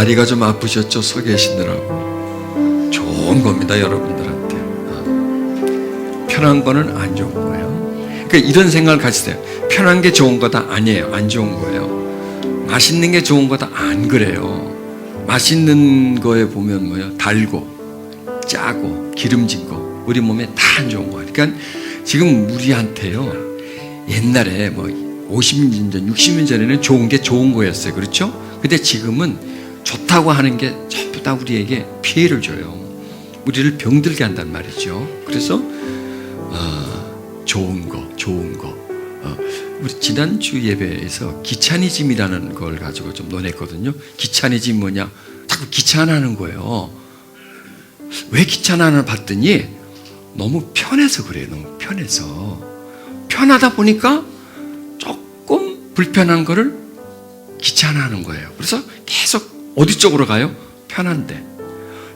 다리가 좀 아프셨죠? 서 계시느라고. 좋은 겁니다, 여러분들한테. 편한 거는 안 좋은 거예요. 그러니까 이런 생각을 가지세요. 편한 게 좋은 거다? 아니에요. 안 좋은 거예요. 맛있는 게 좋은 거다? 안 그래요. 맛있는 거에 보면 뭐예요? 달고 짜고 기름진 거 우리 몸에 다 안 좋은 거예요. 그러니까 지금 우리한테요, 옛날에 뭐 50년 전, 60년 전에는 좋은 게 좋은 거였어요. 그렇죠? 근데 지금은 좋다고 하는 게 전부 다 우리에게 피해를 줘요. 우리를 병들게 한단 말이죠. 그래서 좋은 거. 우리 지난주 예배에서 귀차니즘이라는 걸 가지고 좀 논했거든요. 귀차니즘 뭐냐? 자꾸 귀찮아하는 거예요. 왜 귀찮아하나 봤더니 너무 편해서 그래요. 너무 편해서. 편하다 보니까 조금 불편한 거를 귀찮아하는 거예요. 그래서 계속 어디 쪽으로 가요? 편한데.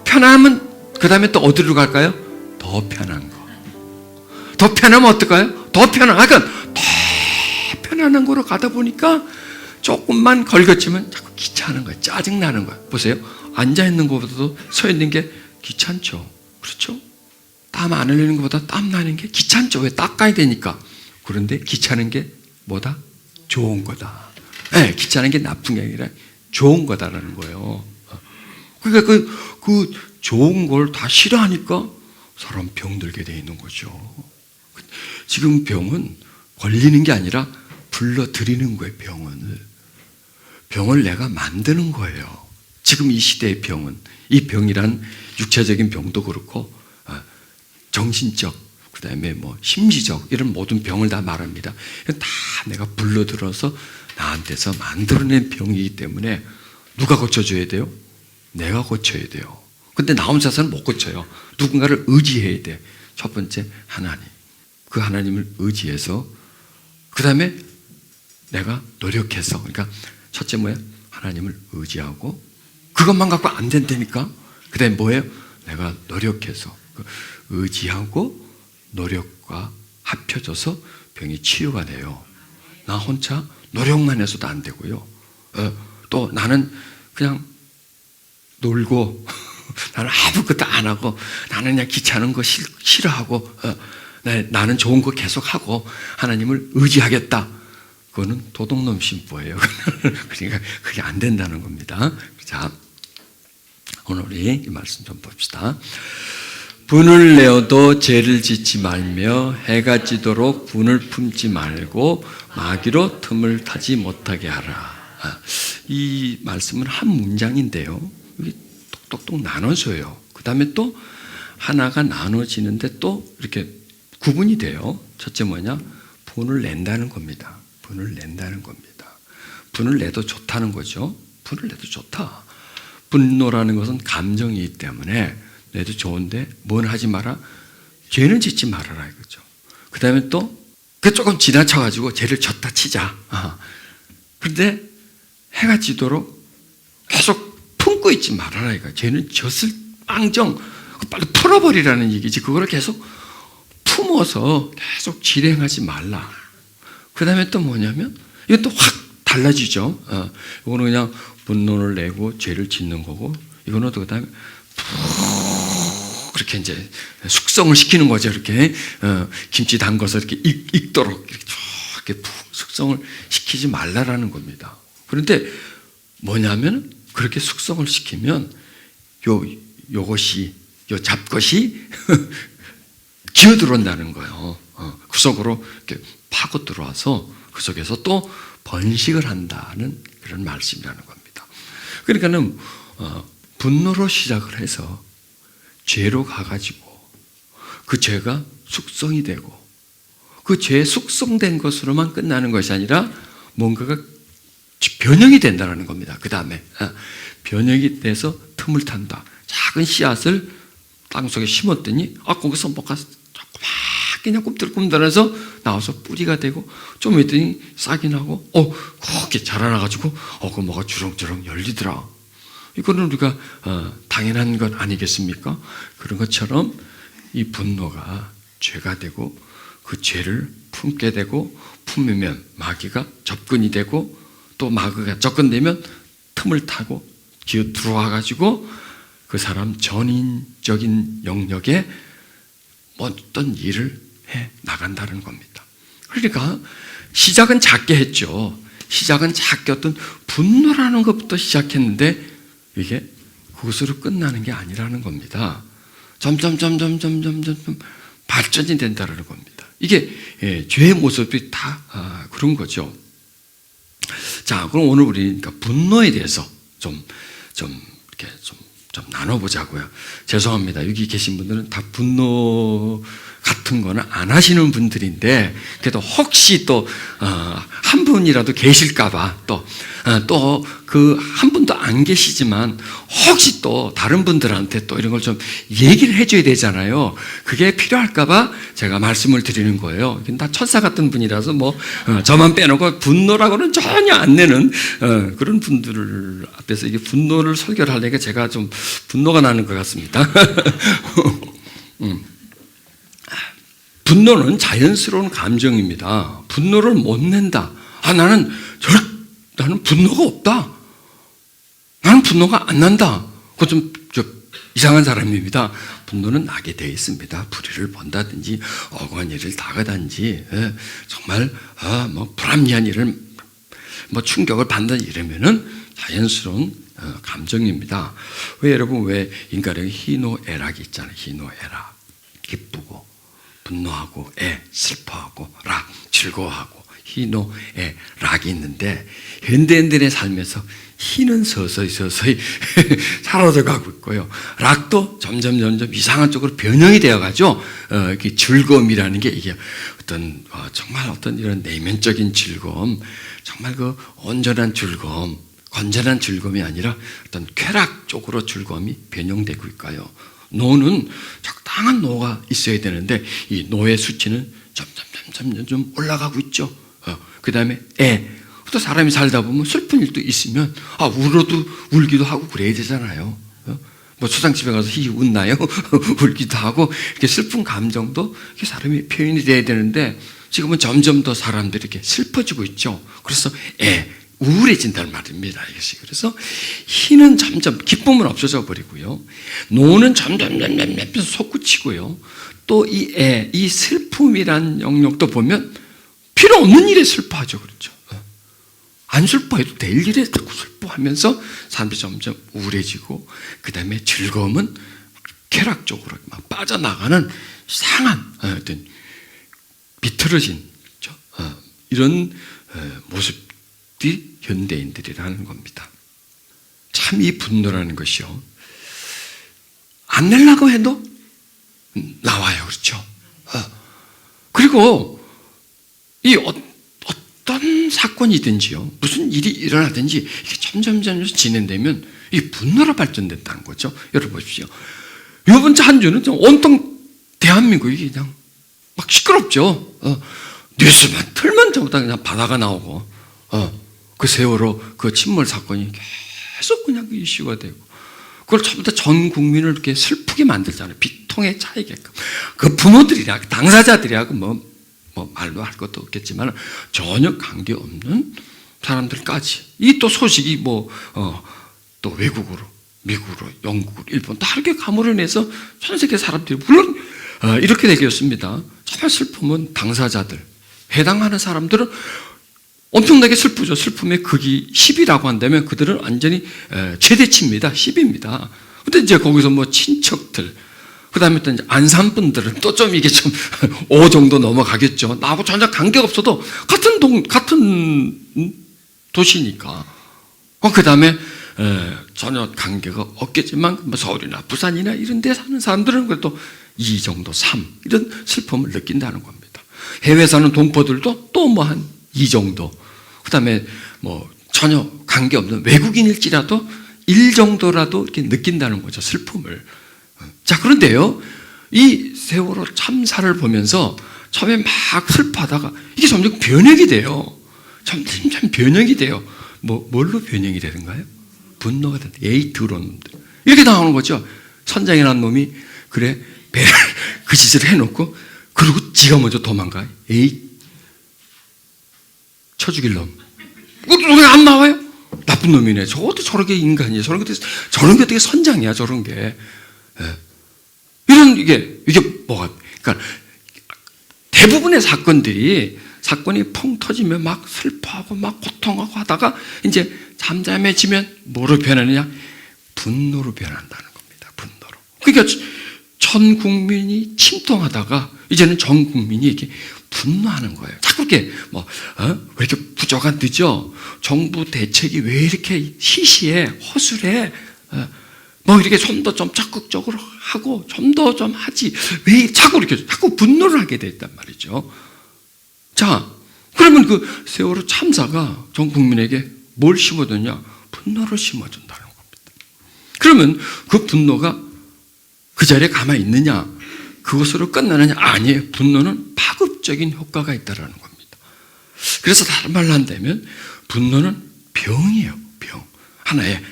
편하면 그 다음에 또 어디로 갈까요? 더 편한 거. 더 편하면 어떨까요? 더 편한. 그러니까 더 편안한 거로 가다 보니까 조금만 걸거치면 자꾸 귀찮은 거예요. 짜증나는 거예요. 보세요. 앉아있는 것보다도 서있는 게 귀찮죠. 그렇죠? 땀 안 흘리는 것보다 땀 나는 게 귀찮죠. 왜? 닦아야 되니까. 그런데 귀찮은 게 뭐다? 좋은 거다. 네, 귀찮은 게 나쁜 게 아니라 좋은 거다라는 거예요. 그러니까 그 좋은 걸 다 싫어하니까 사람 병들게 돼 있는 거죠. 지금 병은 걸리는 게 아니라 불러들이는 거예요. 병을 내가 만드는 거예요. 지금 이 시대의 병은, 이 병이란 육체적인 병도 그렇고 정신적, 그 다음에 뭐 심리적, 이런 모든 병을 다 말합니다. 다 내가 불러들어서 나한테서 만들어낸 병이기 때문에 누가 고쳐줘야 돼요? 내가 고쳐야 돼요. 근데 나 혼자서는 못 고쳐요. 누군가를 의지해야 돼. 첫 번째 하나님. 그 하나님을 의지해서, 그 다음에 내가 노력해서, 그러니까 첫째 뭐예요? 하나님을 의지하고, 그것만 갖고 안 된다니까. 그 다음에 뭐예요? 내가 노력해서, 의지하고 노력과 합쳐져서 병이 치유가 돼요. 나 혼자 노력만 해서도 안 되고요. 또 나는 그냥 놀고 나는 아무것도 안 하고 나는 그냥 귀찮은 거 싫어하고 나는 좋은 거 계속하고 하나님을 의지하겠다. 그거는 도둑놈 심보예요. 그러니까 그게 안 된다는 겁니다. 자, 오늘 우리 이 말씀 좀 봅시다. 분을 내어도 죄를 짓지 말며 해가 지도록 분을 품지 말고 마귀로 틈을 타지 못하게 하라. 이 말씀은 한 문장인데요. 이게 똑똑똑 나눠져요. 그 다음에 또 하나가 나눠지는데 또 이렇게 구분이 돼요. 첫째 뭐냐? 분을 낸다는 겁니다. 분을 낸다는 겁니다. 분을 내도 좋다는 거죠. 분을 내도 좋다. 분노라는 것은 감정이기 때문에 내도 좋은데 뭔 하지 마라? 죄는 짓지 말아라 이거죠. 그 다음에 또 그 조금 지나쳐가지고 죄를 졌다 치자. 그런데 해가 지도록 계속 품고 있지 말아라 이거. 죄는 졌을 빵정 빨리 풀어버리라는 얘기지. 그거를 계속 품어서 계속 실행하지 말라. 그 다음에 또 뭐냐면 이것도 확 달라지죠. 이거는 그냥 분노를 내고 죄를 짓는 거고, 이거는 또 그 다음에 그렇게 이제 숙성을 시키는 거죠. 이렇게 김치 담궈서 이렇게 익도록 이렇게 푹 숙성을 시키지 말라라는 겁니다. 그런데 뭐냐면 그렇게 숙성을 시키면 요 잡것이 기어들어온다는 거예요. 그 속으로 이렇게 파고 들어와서 그 속에서 또 번식을 한다는 그런 말씀이라는 겁니다. 그러니까는 분노로 시작을 해서 죄로 가가지고 그 죄가 숙성이 되고 그 죄 숙성된 것으로만 끝나는 것이 아니라 뭔가가 변형이 된다는 겁니다. 그 다음에 변형이 돼서 틈을 탄다. 작은 씨앗을 땅속에 심었더니 거기서 뭐가 조그맣게 그냥 꿈틀꿈틀해서 나와서 뿌리가 되고 좀 있더니 싹이 나고 그렇게 자라나가지고 그 뭐가 주렁주렁 열리더라. 이거는 우리가 당연한 것 아니겠습니까? 그런 것처럼 이 분노가 죄가 되고 그 죄를 품게 되고 품으면 마귀가 접근이 되고 또 마귀가 접근되면 틈을 타고 기어 들어와 가지고 그 사람 전인적인 영역에 어떤 일을 해 나간다는 겁니다. 그러니까 시작은 작게 했죠. 시작은 작게 어떤 분노라는 것부터 시작했는데 이게 그것으로 끝나는 게 아니라는 겁니다. 점점 발전이 된다는 겁니다. 이게 죄의 모습이 다 그런 거죠. 자, 그럼 오늘 우리 그러니까 분노에 대해서 좀 나눠보자고요. 죄송합니다. 여기 계신 분들은 다 분노 같은 거는 안 하시는 분들인데, 그래도 혹시 또, 한 분이라도 계실까봐, 또 그 한 분도 안 계시지만, 혹시 또 다른 분들한테 또 이런 걸 좀 얘기를 해줘야 되잖아요. 그게 필요할까봐 제가 말씀을 드리는 거예요. 다 천사 같은 분이라서 저만 빼놓고 분노라고는 전혀 안 내는, 그런 분들 앞에서 이게 분노를 설교를 하려니까 제가 좀 분노가 나는 것 같습니다. 분노는 자연스러운 감정입니다. 분노를 못 낸다. 나는 분노가 없다. 나는 분노가 안 난다. 그거 좀 이상한 사람입니다. 분노는 나게 되어 있습니다. 불의를 본다든지 억울한 일을 당하든지 정말 불합리한 일을 충격을 받는다 이러면은 자연스러운 감정입니다. 여러분 왜 인간에게 희노애락이 있잖아요. 희노애락. 기쁘고 분노하고 슬퍼하고 락 즐거워하고 희노애락이 있는데 현대인들의 삶에서 희는 서서히 사라져가고 있고요. 락도 점점 이상한 쪽으로 변형이 되어가죠. 즐거움이라는 게 이게 정말 어떤 이런 내면적인 즐거움, 정말 그 온전한 즐거움, 건전한 즐거움이 아니라 어떤 쾌락 쪽으로 즐거움이 변형되고 있고요. 노는 적당한 노가 있어야 되는데 이 노의 수치는 점점 올라가고 있죠. 그 다음에 또 사람이 살다 보면 슬픈 일도 있으면 울기도 하고 그래야 되잖아요. 초상집에 가서 웃나요? 울기도 하고 이렇게 슬픈 감정도 이렇게 사람이 표현이 돼야 되는데 지금은 점점 더 사람들이 이렇게 슬퍼지고 있죠. 그래서 우울해진다는 말입니다. 이것이. 그래서 희는 점점 기쁨은 없어져 버리고요. 노는 점점 솟구치고요. 또 이 슬픔이란 영역도 보면 필요 없는 일에 슬퍼하죠. 그렇죠. 안 슬퍼해도 될 일에 자꾸 슬퍼하면서 사람들이 점점 우울해지고 그 다음에 즐거움은 쾌락 쪽으로 막 빠져나가는 이상한 어떤 비틀어진 이런 모습이 현대인들이라는 겁니다. 참 이 분노라는 것이요. 안 내려고 해도 나와요. 그렇죠? 그리고 이 어떤 사건이든지요, 무슨 일이 일어나든지 이게 점점 진행되면 이 분노로 발전된다는 거죠. 여러분 보십시오. 이번 한 주는 온통 대한민국이 그냥 막 시끄럽죠. 뉴스만 틀면 전부 다 그냥 바다가 나오고, 그 세월호 그 침몰 사건이 계속 그냥 그 이슈가 되고, 그걸 전부 다 전 국민을 이렇게 슬프게 만들잖아요. 비통에 차이게끔. 그 부모들이라, 당사자들이야, 말로 할 것도 없겠지만 전혀 관계없는 사람들까지 이 또 소식이 또 외국으로, 미국으로, 영국으로, 일본 다 이렇게 가물어내서 전 세계 사람들이 물론 이렇게 되겠습니다. 정말 슬픔은 당사자들, 해당하는 사람들은 엄청나게 슬프죠. 슬픔의 극이 10이라고 한다면 그들은 완전히 최대치입니다. 10입니다. 근데 이제 거기서 친척들, 그 다음에 또 이제 안산 분들은 또 좀 이게 좀 5 정도 넘어가겠죠. 나하고 전혀 관계가 없어도 같은 도시니까. 그 다음에 전혀 관계가 없겠지만 서울이나 부산이나 이런 데 사는 사람들은 그래도 2 정도, 3 이런 슬픔을 느낀다는 겁니다. 해외 사는 동포들도 또 한 2 정도. 그 다음에 전혀 관계없는 외국인일지라도 1 정도라도 이렇게 느낀다는 거죠. 슬픔을. 자, 그런데요, 이 세월호 참사를 보면서 처음에 막 슬퍼하다가 이게 점점 변형이 돼요. 점점 변형이 돼요. 뭘로 변형이 되는가요? 분노가 된다. 더러운 놈들. 이렇게 나오는 거죠. 선장이라는 놈이, 그래, 배를 그 짓을 해놓고, 그리고 지가 먼저 도망가요. 쳐 죽일 놈. 그것도 왜 안 나와요? 나쁜 놈이네. 저것도 저렇게 인간이야. 저런 게 어떻게 선장이야, 저런 게. 예. 이런, 이게 뭐가, 그러니까 대부분의 사건이 펑 터지면 막 슬퍼하고 막 고통하고 하다가 이제 잠잠해지면 뭐로 변하느냐? 분노로 변한다는 겁니다. 분노로. 그러니까 전 국민이 침통하다가 이제는 전 국민이 이렇게 분노하는 거예요. 자꾸 이렇게 왜 이렇게 부조가 늦어? 정부 대책이 왜 이렇게 시시해? 허술해? 이렇게 좀 더 좀 적극적으로 하고 좀 더 좀 하지. 왜 자꾸 분노를 하게 됐단 말이죠. 자, 그러면 그 세월호 참사가 전 국민에게 뭘 심어줬냐? 분노를 심어준다는 겁니다. 그러면 그 분노가 그 자리에 가만히 있느냐? 그것으로 끝나느냐? 아니에요. 분노는 파급적인 효과가 있다는 겁니다. 그래서 다른 말로 한다면 분노는 병이에요. 병. 하나의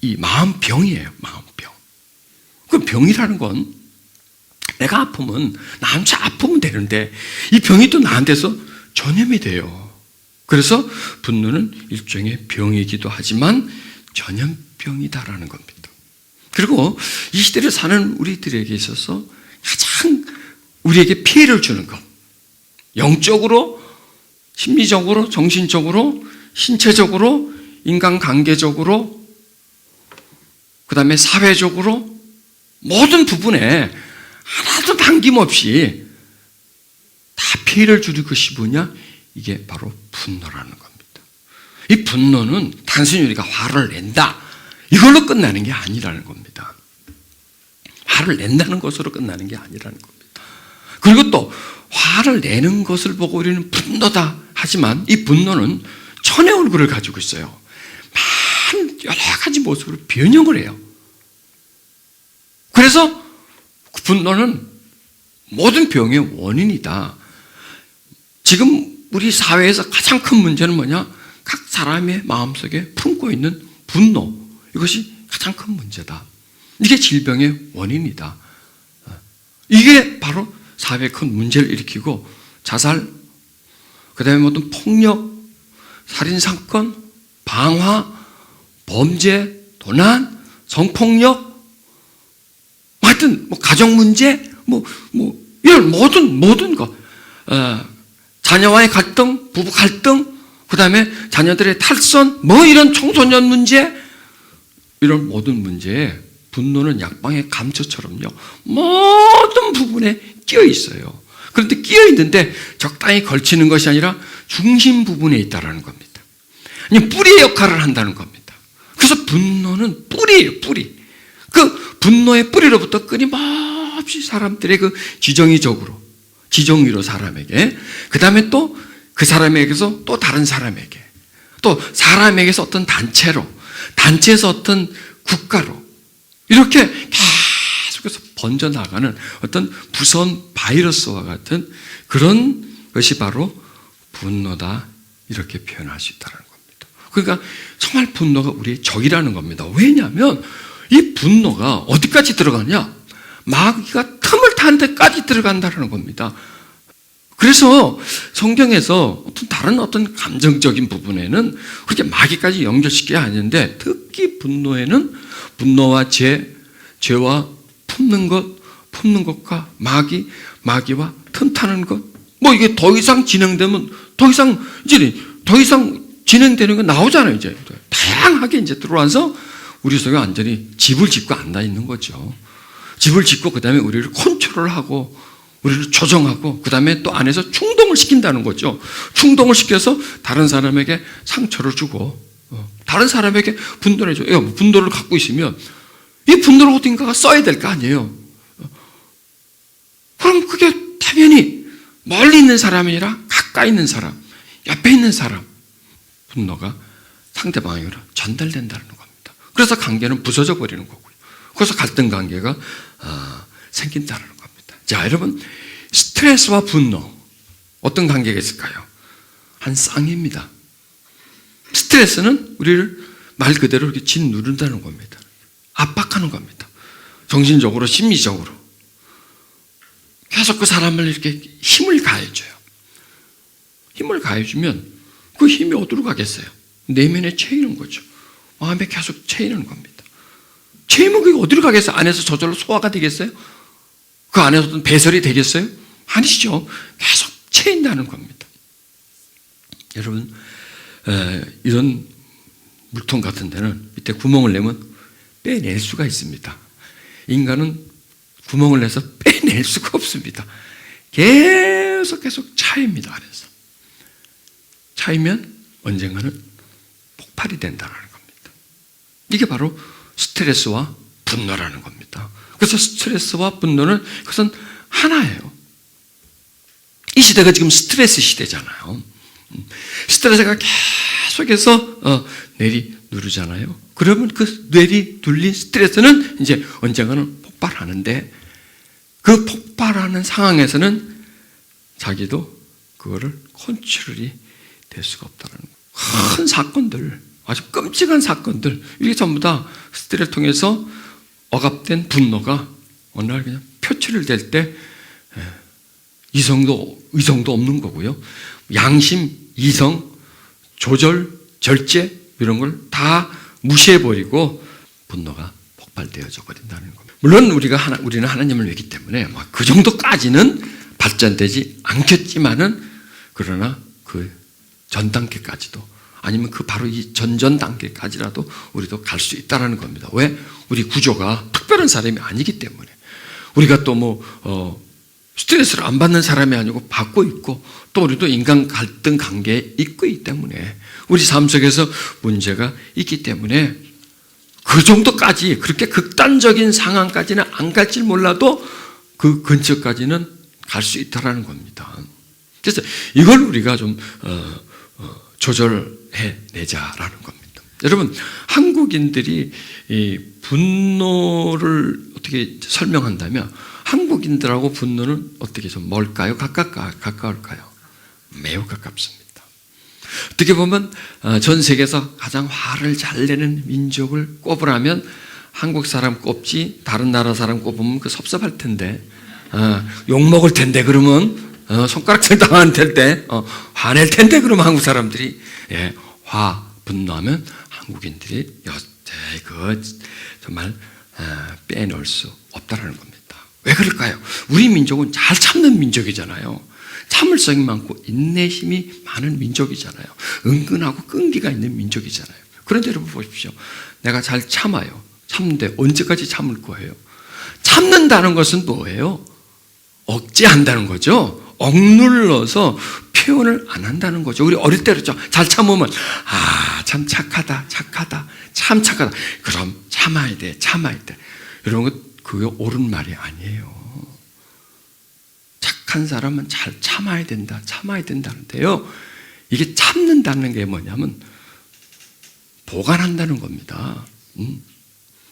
이 마음병이에요. 마음병. 그 병이라는 건 내가 아프면 나한테 아프면 되는데 이 병이 또 나한테서 전염이 돼요. 그래서 분노는 일종의 병이기도 하지만 전염병이다라는 겁니다. 그리고 이 시대를 사는 우리들에게 있어서 가장 우리에게 피해를 주는 것, 영적으로, 심리적으로, 정신적으로, 신체적으로, 인간관계적으로, 그 다음에 사회적으로 모든 부분에 하나도 남김없이 다 피해를 주는 것이 뭐냐? 이게 바로 분노라는 겁니다. 이 분노는 단순히 우리가 화를 낸다, 이걸로 끝나는 게 아니라는 겁니다. 화를 낸다는 것으로 끝나는 게 아니라는 겁니다. 그리고 또 화를 내는 것을 보고 우리는 분노다 하지만 이 분노는 천의 얼굴을 가지고 있어요. 많은 여러 가지 모습으로 변형을 해요. 그래서 분노는 모든 병의 원인이다. 지금 우리 사회에서 가장 큰 문제는 뭐냐? 각 사람의 마음속에 품고 있는 분노, 이것이 가장 큰 문제다. 이게 질병의 원인이다. 이게 바로 사회에 큰 문제를 일으키고 자살, 그 다음에 모든 폭력, 살인사건, 방화, 범죄, 도난, 성폭력, 하여튼 가정문제, 이런 모든 것, 자녀와의 갈등, 부부 갈등, 그 다음에 자녀들의 탈선, 이런 청소년 문제, 이런 모든 문제에 분노는 약방의 감초처럼요, 모든 부분에 끼어 있어요. 그런데 끼어 있는데 적당히 걸치는 것이 아니라 중심 부분에 있다는 겁니다. 아니, 뿌리의 역할을 한다는 겁니다. 그래서 분노는 뿌리예요, 뿌리. 그 분노의 뿌리로부터 끊임없이 사람들의 그 지정의로 사람에게, 그 다음에 또 그 사람에게서 또 다른 사람에게, 또 사람에게서 어떤 단체로, 단체에서 어떤 국가로, 이렇게 계속해서 번져나가는 어떤 무서운 바이러스와 같은 그런 것이 바로 분노다, 이렇게 표현할 수 있다는 겁니다. 그러니까 정말 분노가 우리의 적이라는 겁니다. 왜냐하면 이 분노가 어디까지 들어가냐? 마귀가 틈을 타는 데까지 들어간다는 겁니다. 그래서 성경에서 다른 어떤 감정적인 부분에는 그렇게 마귀까지 연결시켜야 하는데, 특히 분노에는 분노와 죄와 품는 것과 마귀와 틈타는 것, 이게 더 이상 진행되면 더 이상 진행되는 거 나오잖아요. 이제 다양하게 이제 들어와서 우리 속에 완전히 집을 짓고 앉아 있는 거죠. 집을 짓고 그 다음에 우리를 컨트롤하고 우리를 조정하고 그 다음에 또 안에서 충동을 시킨다는 거죠. 충동을 시켜서 다른 사람에게 상처를 주고 다른 사람에게 분노를 해줘요. 분노를 갖고 있으면 이 분노를 어딘가가 써야 될 거 아니에요. 그럼 그게 당연히 멀리 있는 사람이 아니라 가까이 있는 사람, 옆에 있는 사람, 분노가 상대방에게로 전달된다는 겁니다. 그래서 관계는 부서져 버리는 거고요. 그래서 갈등 관계가 생긴다는 겁니다. 자, 여러분, 스트레스와 분노, 어떤 관계가 있을까요? 한 쌍입니다. 스트레스는 우리를 말 그대로 이렇게 짓누른다는 겁니다. 압박하는 겁니다. 정신적으로, 심리적으로. 계속 그 사람을 이렇게 힘을 가해줘요. 힘을 가해주면 그 힘이 어디로 가겠어요? 내면에 채이는 거죠. 마음에 계속 채이는 겁니다. 채이면 그게 어디로 가겠어요? 안에서 저절로 소화가 되겠어요? 그 안에서도 배설이 되겠어요? 아니죠. 계속 채인다는 겁니다. 여러분, 이런 물통 같은 데는 밑에 구멍을 내면 빼낼 수가 있습니다. 인간은 구멍을 내서 빼낼 수가 없습니다. 계속 차입니다. 안에서. 차이면 언젠가는 폭발이 된다는 겁니다. 이게 바로 스트레스와 분노라는 겁니다. 그래서 스트레스와 분노는 그것은 하나예요. 이 시대가 지금 스트레스 시대잖아요. 스트레스가 계속해서 내리 누르잖아요. 그러면 그 내리 눌린 스트레스는 이제 언젠가는 폭발하는데 그 폭발하는 상황에서는 자기도 그거를 컨트롤이 될 수가 없다는 거예요. 큰 사건들, 아주 끔찍한 사건들, 이게 전부 다 스트레스를 통해서 억압된 분노가 어느 날 그냥 표출을 될 때 이성도 없는 거고요. 양심, 이성, 조절, 절제 이런 걸 다 무시해버리고 분노가 폭발되어져 버린다는 겁니다. 물론 우리는 하나님을 믿기 때문에 그 정도까지는 발전되지 않겠지만은 그러나 그 전 단계까지도 아니면 그 바로 이 전전 단계까지라도 우리도 갈 수 있다는 겁니다. 왜? 우리 구조가 특별한 사람이 아니기 때문에. 우리가 또 스트레스를 안 받는 사람이 아니고 받고 있고 또 우리도 인간 갈등 관계에 있고 있기 때문에 우리 삶 속에서 문제가 있기 때문에 그 정도까지 그렇게 극단적인 상황까지는 안 갈지 몰라도 그 근처까지는 갈 수 있다는 겁니다. 그래서 이걸 우리가 좀 조절해내자라는 겁니다. 여러분, 한국인들이 이 분노를 어떻게 설명한다면 한국인들하고 분노는 어떻게 좀 멀까요? 가까울까요? 매우 가깝습니다. 어떻게 보면 전 세계에서 가장 화를 잘 내는 민족을 꼽으라면 한국 사람 꼽지 다른 나라 사람 꼽으면 그 섭섭할 텐데 욕먹을 텐데 그러면 손가락질 당할 텐데 화낼 텐데 그러면 한국 사람들이 분노하면 한국인들이 그 정말 빼놓을 수 없다는 겁니다. 왜 그럴까요? 우리 민족은 잘 참는 민족이잖아요. 참을성이 많고 인내심이 많은 민족이잖아요. 은근하고 끈기가 있는 민족이잖아요. 그런데 여러분 보십시오. 내가 잘 참아요. 참는데 언제까지 참을 거예요? 참는다는 것은 뭐예요? 억제한다는 거죠. 억눌러서 표현을 안 한다는 거죠. 우리 어릴 때 그랬죠. 잘 참으면 참 착하다. 참 착하다. 그럼 참아야 돼. 여러분 그게 옳은 말이 아니에요. 착한 사람은 잘 참아야 된다는데요. 이게 참는다는 게 뭐냐면 보관한다는 겁니다.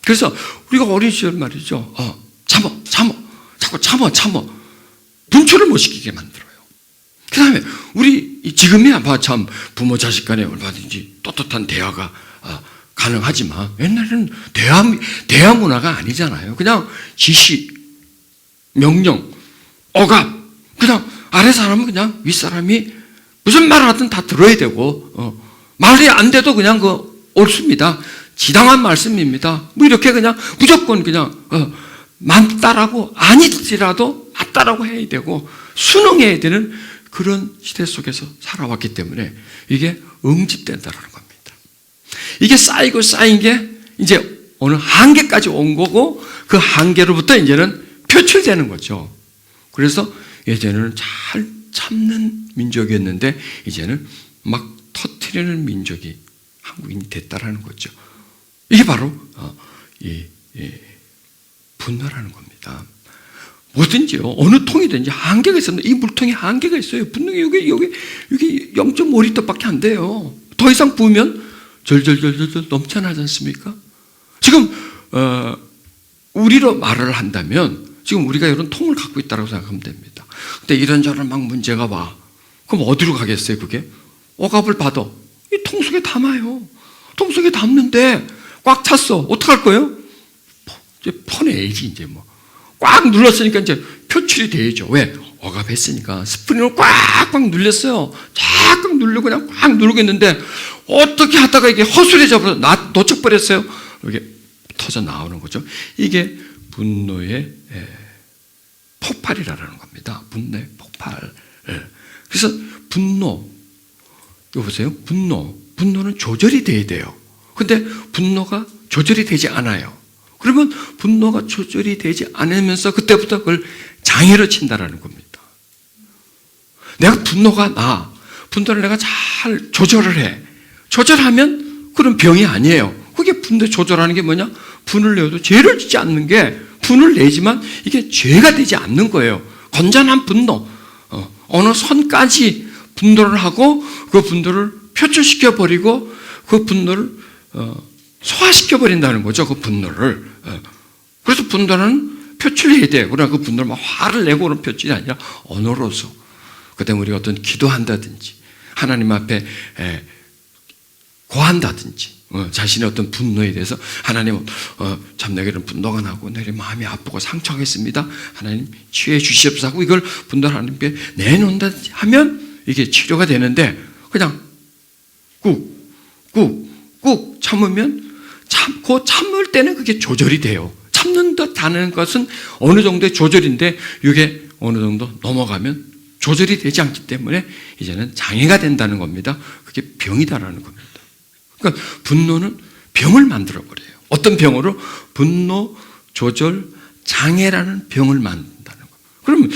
그래서 우리가 어린 시절 말이죠. 자꾸 참어. 분출을 못 시키게 만들어요. 그 다음에 우리 지금이야 참 부모 자식 간에 얼마든지 떳떳한 대화가 가능하지만 옛날에는 대화 문화가 아니잖아요. 그냥 지시, 명령, 억압, 그냥 아래 사람은 그냥 윗사람이 무슨 말을 하든 다 들어야 되고 말이 안 돼도 그냥 옳습니다. 지당한 말씀입니다. 이렇게 그냥 무조건 그냥 맞다라고 아니지라도 맞다라고 해야 되고 순응해야 되는 그런 시대 속에서 살아왔기 때문에 이게 응집된다는 겁니다. 이게 쌓인 게 이제 어느 한계까지 온 거고 그 한계로부터 이제는 표출되는 거죠. 그래서 예전에는 잘 참는 민족이었는데 이제는 막 터뜨리는 민족이 한국인이 됐다라는 거죠. 이게 바로 분노라는 겁니다. 뭐든지요. 어느 통이든지 한계가 있습니다. 이 물통에 한계가 있어요. 분명히 여기 0.5리터밖에 안 돼요. 더 이상 부으면 절절절절 넘쳐나지 않습니까? 지금 우리로 말을 한다면 지금 우리가 이런 통을 갖고 있다고 생각하면 됩니다. 근데 이런저런 막 문제가 와. 그럼 어디로 가겠어요, 그게? 억압을 받아. 이 통 속에 담아요. 통 속에 담는데 꽉 찼어. 어떡할 거예요? 이제 퍼내야지, 이제 뭐. 꽉 눌렀으니까 이제 표출이 되죠. 왜? 억압했으니까. 스프링을 꽉꽉 눌렸어요. 쫙꽉 누르고 그냥 꽉 누르고 있는데 어떻게 하다가 이게 허술해져 버려 놓쳐버렸어요. 이게 터져 나오는 거죠. 이게 분노의 폭발이라는 겁니다. 분노의 폭발. 그래서 분노, 이거 보세요. 분노는 조절이 돼야 돼요. 근데 분노가 조절이 되지 않아요. 그러면 분노가 조절이 되지 않으면서 그때부터 그걸 장애로 친다라는 겁니다. 내가 분노를 내가 잘 조절을 해. 조절하면 그런 병이 아니에요. 그게 분노 조절하는 게 뭐냐? 분을 내어도 죄를 짓지 않는 게 분을 내지만 이게 죄가 되지 않는 거예요. 건전한 분노. 어느 선까지 분노를 하고 그 분노를 표출시켜버리고 그 분노를 소화시켜버린다는 거죠. 그 분노를. 그래서 분노는 표출해야 돼요. 그러나 그 분노를 막 화를 내고 그런 표출이 아니라 언어로서. 그 때문에 우리가 어떤 기도한다든지 하나님 앞에 고한다든지 자신의 어떤 분노에 대해서 하나님 참 내게 이런 분노가 나고 내 마음이 아프고 상처하겠습니다. 하나님 치유해 주시옵소서 하고 이걸 분노를 하나님께 내놓는다 하면 이게 치료가 되는데 그냥 꾹 참으면 참을 때는 그게 조절이 돼요. 참는 듯하는 것은 어느 정도의 조절인데 이게 어느 정도 넘어가면 조절이 되지 않기 때문에 이제는 장애가 된다는 겁니다. 그게 병이다라는 겁니다. 그러니까 분노는 병을 만들어버려요. 어떤 병으로? 분노 조절 장애라는 병을 만든다는 겁니다. 그러면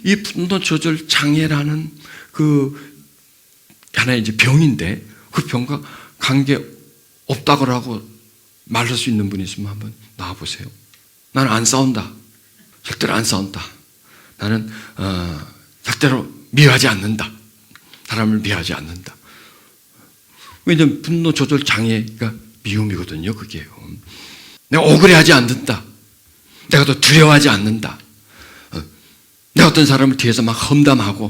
이 분노 조절 장애라는 그 하나의 이제 병인데 그 병과 관계 없다고 하고 말할 수 있는 분이 있으면 한번 나와보세요. 나는 안 싸운다. 절대로 안 싸운다. 나는 절대로 미워하지 않는다. 사람을 미워하지 않는다. 왜냐하면 분노 조절 장애가 미움이거든요. 그게요. 내가 억울해하지 않는다. 내가 또 두려워하지 않는다. 내가 어떤 사람을 뒤에서 막 험담하고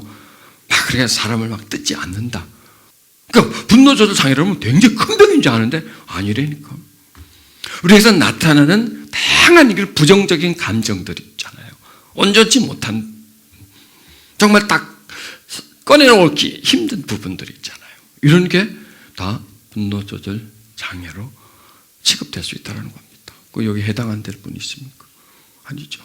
막 그렇게 사람을 막 뜯지 않는다. 그러니까 분노 조절 장애라면 굉장히 큰 병인 줄 아는데 아니라니까. 우리에서 나타나는 다양한 부정적인 감정들이 있잖아요. 온전치 못한 정말 딱 꺼내놓기 힘든 부분들이 있잖아요. 이런 게 다 분노 조절 장애로 취급될 수 있다는 겁니다. 여기 해당한 될 분이 있습니까? 아니죠.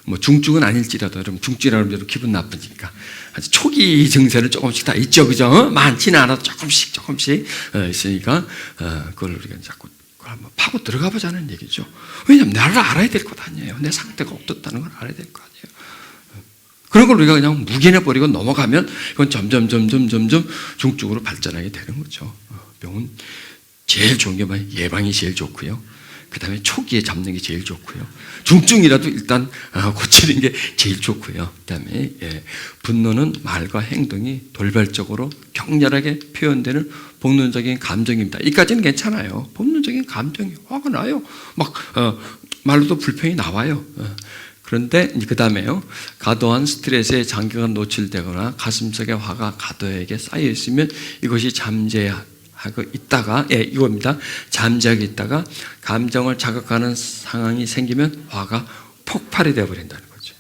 뭐 중증은 아닐지라도 여러분 중증이라면 기분 나쁘니까 아주 초기 증세는 조금씩 다 있죠, 그죠? 많지는 않아도 조금씩 있으니까 그걸 우리가 자꾸 한번 파고 들어가 보자는 얘기죠. 왜냐하면 나를 알아야 될 것 아니에요. 내 상태가 어떻다는 걸 알아야 될 거 아니에요. 그런 걸 우리가 그냥 묵인해버리고 넘어가면 이건 점점 중증으로 발전하게 되는 거죠. 병은 제일 좋은 게 뭐예요? 예방이 제일 좋고요. 그 다음에 초기에 잡는 게 제일 좋고요. 중증이라도 일단 고치는 게 제일 좋고요. 그 다음에 분노는 말과 행동이 돌발적으로 격렬하게 표현되는 본능적인 감정입니다. 이까지는 괜찮아요. 본능적인 감정이 화가 나요. 막 말로도 불평이 나와요. 그런데 그 다음에요. 과도한 스트레스에 장기간 노출되거나 가슴속에 화가 과도하게 쌓여 있으면 이것이 잠재하고 있다가 이겁니다. 잠재하고 있다가 감정을 자극하는 상황이 생기면 화가 폭발이 되어버린다는 거죠.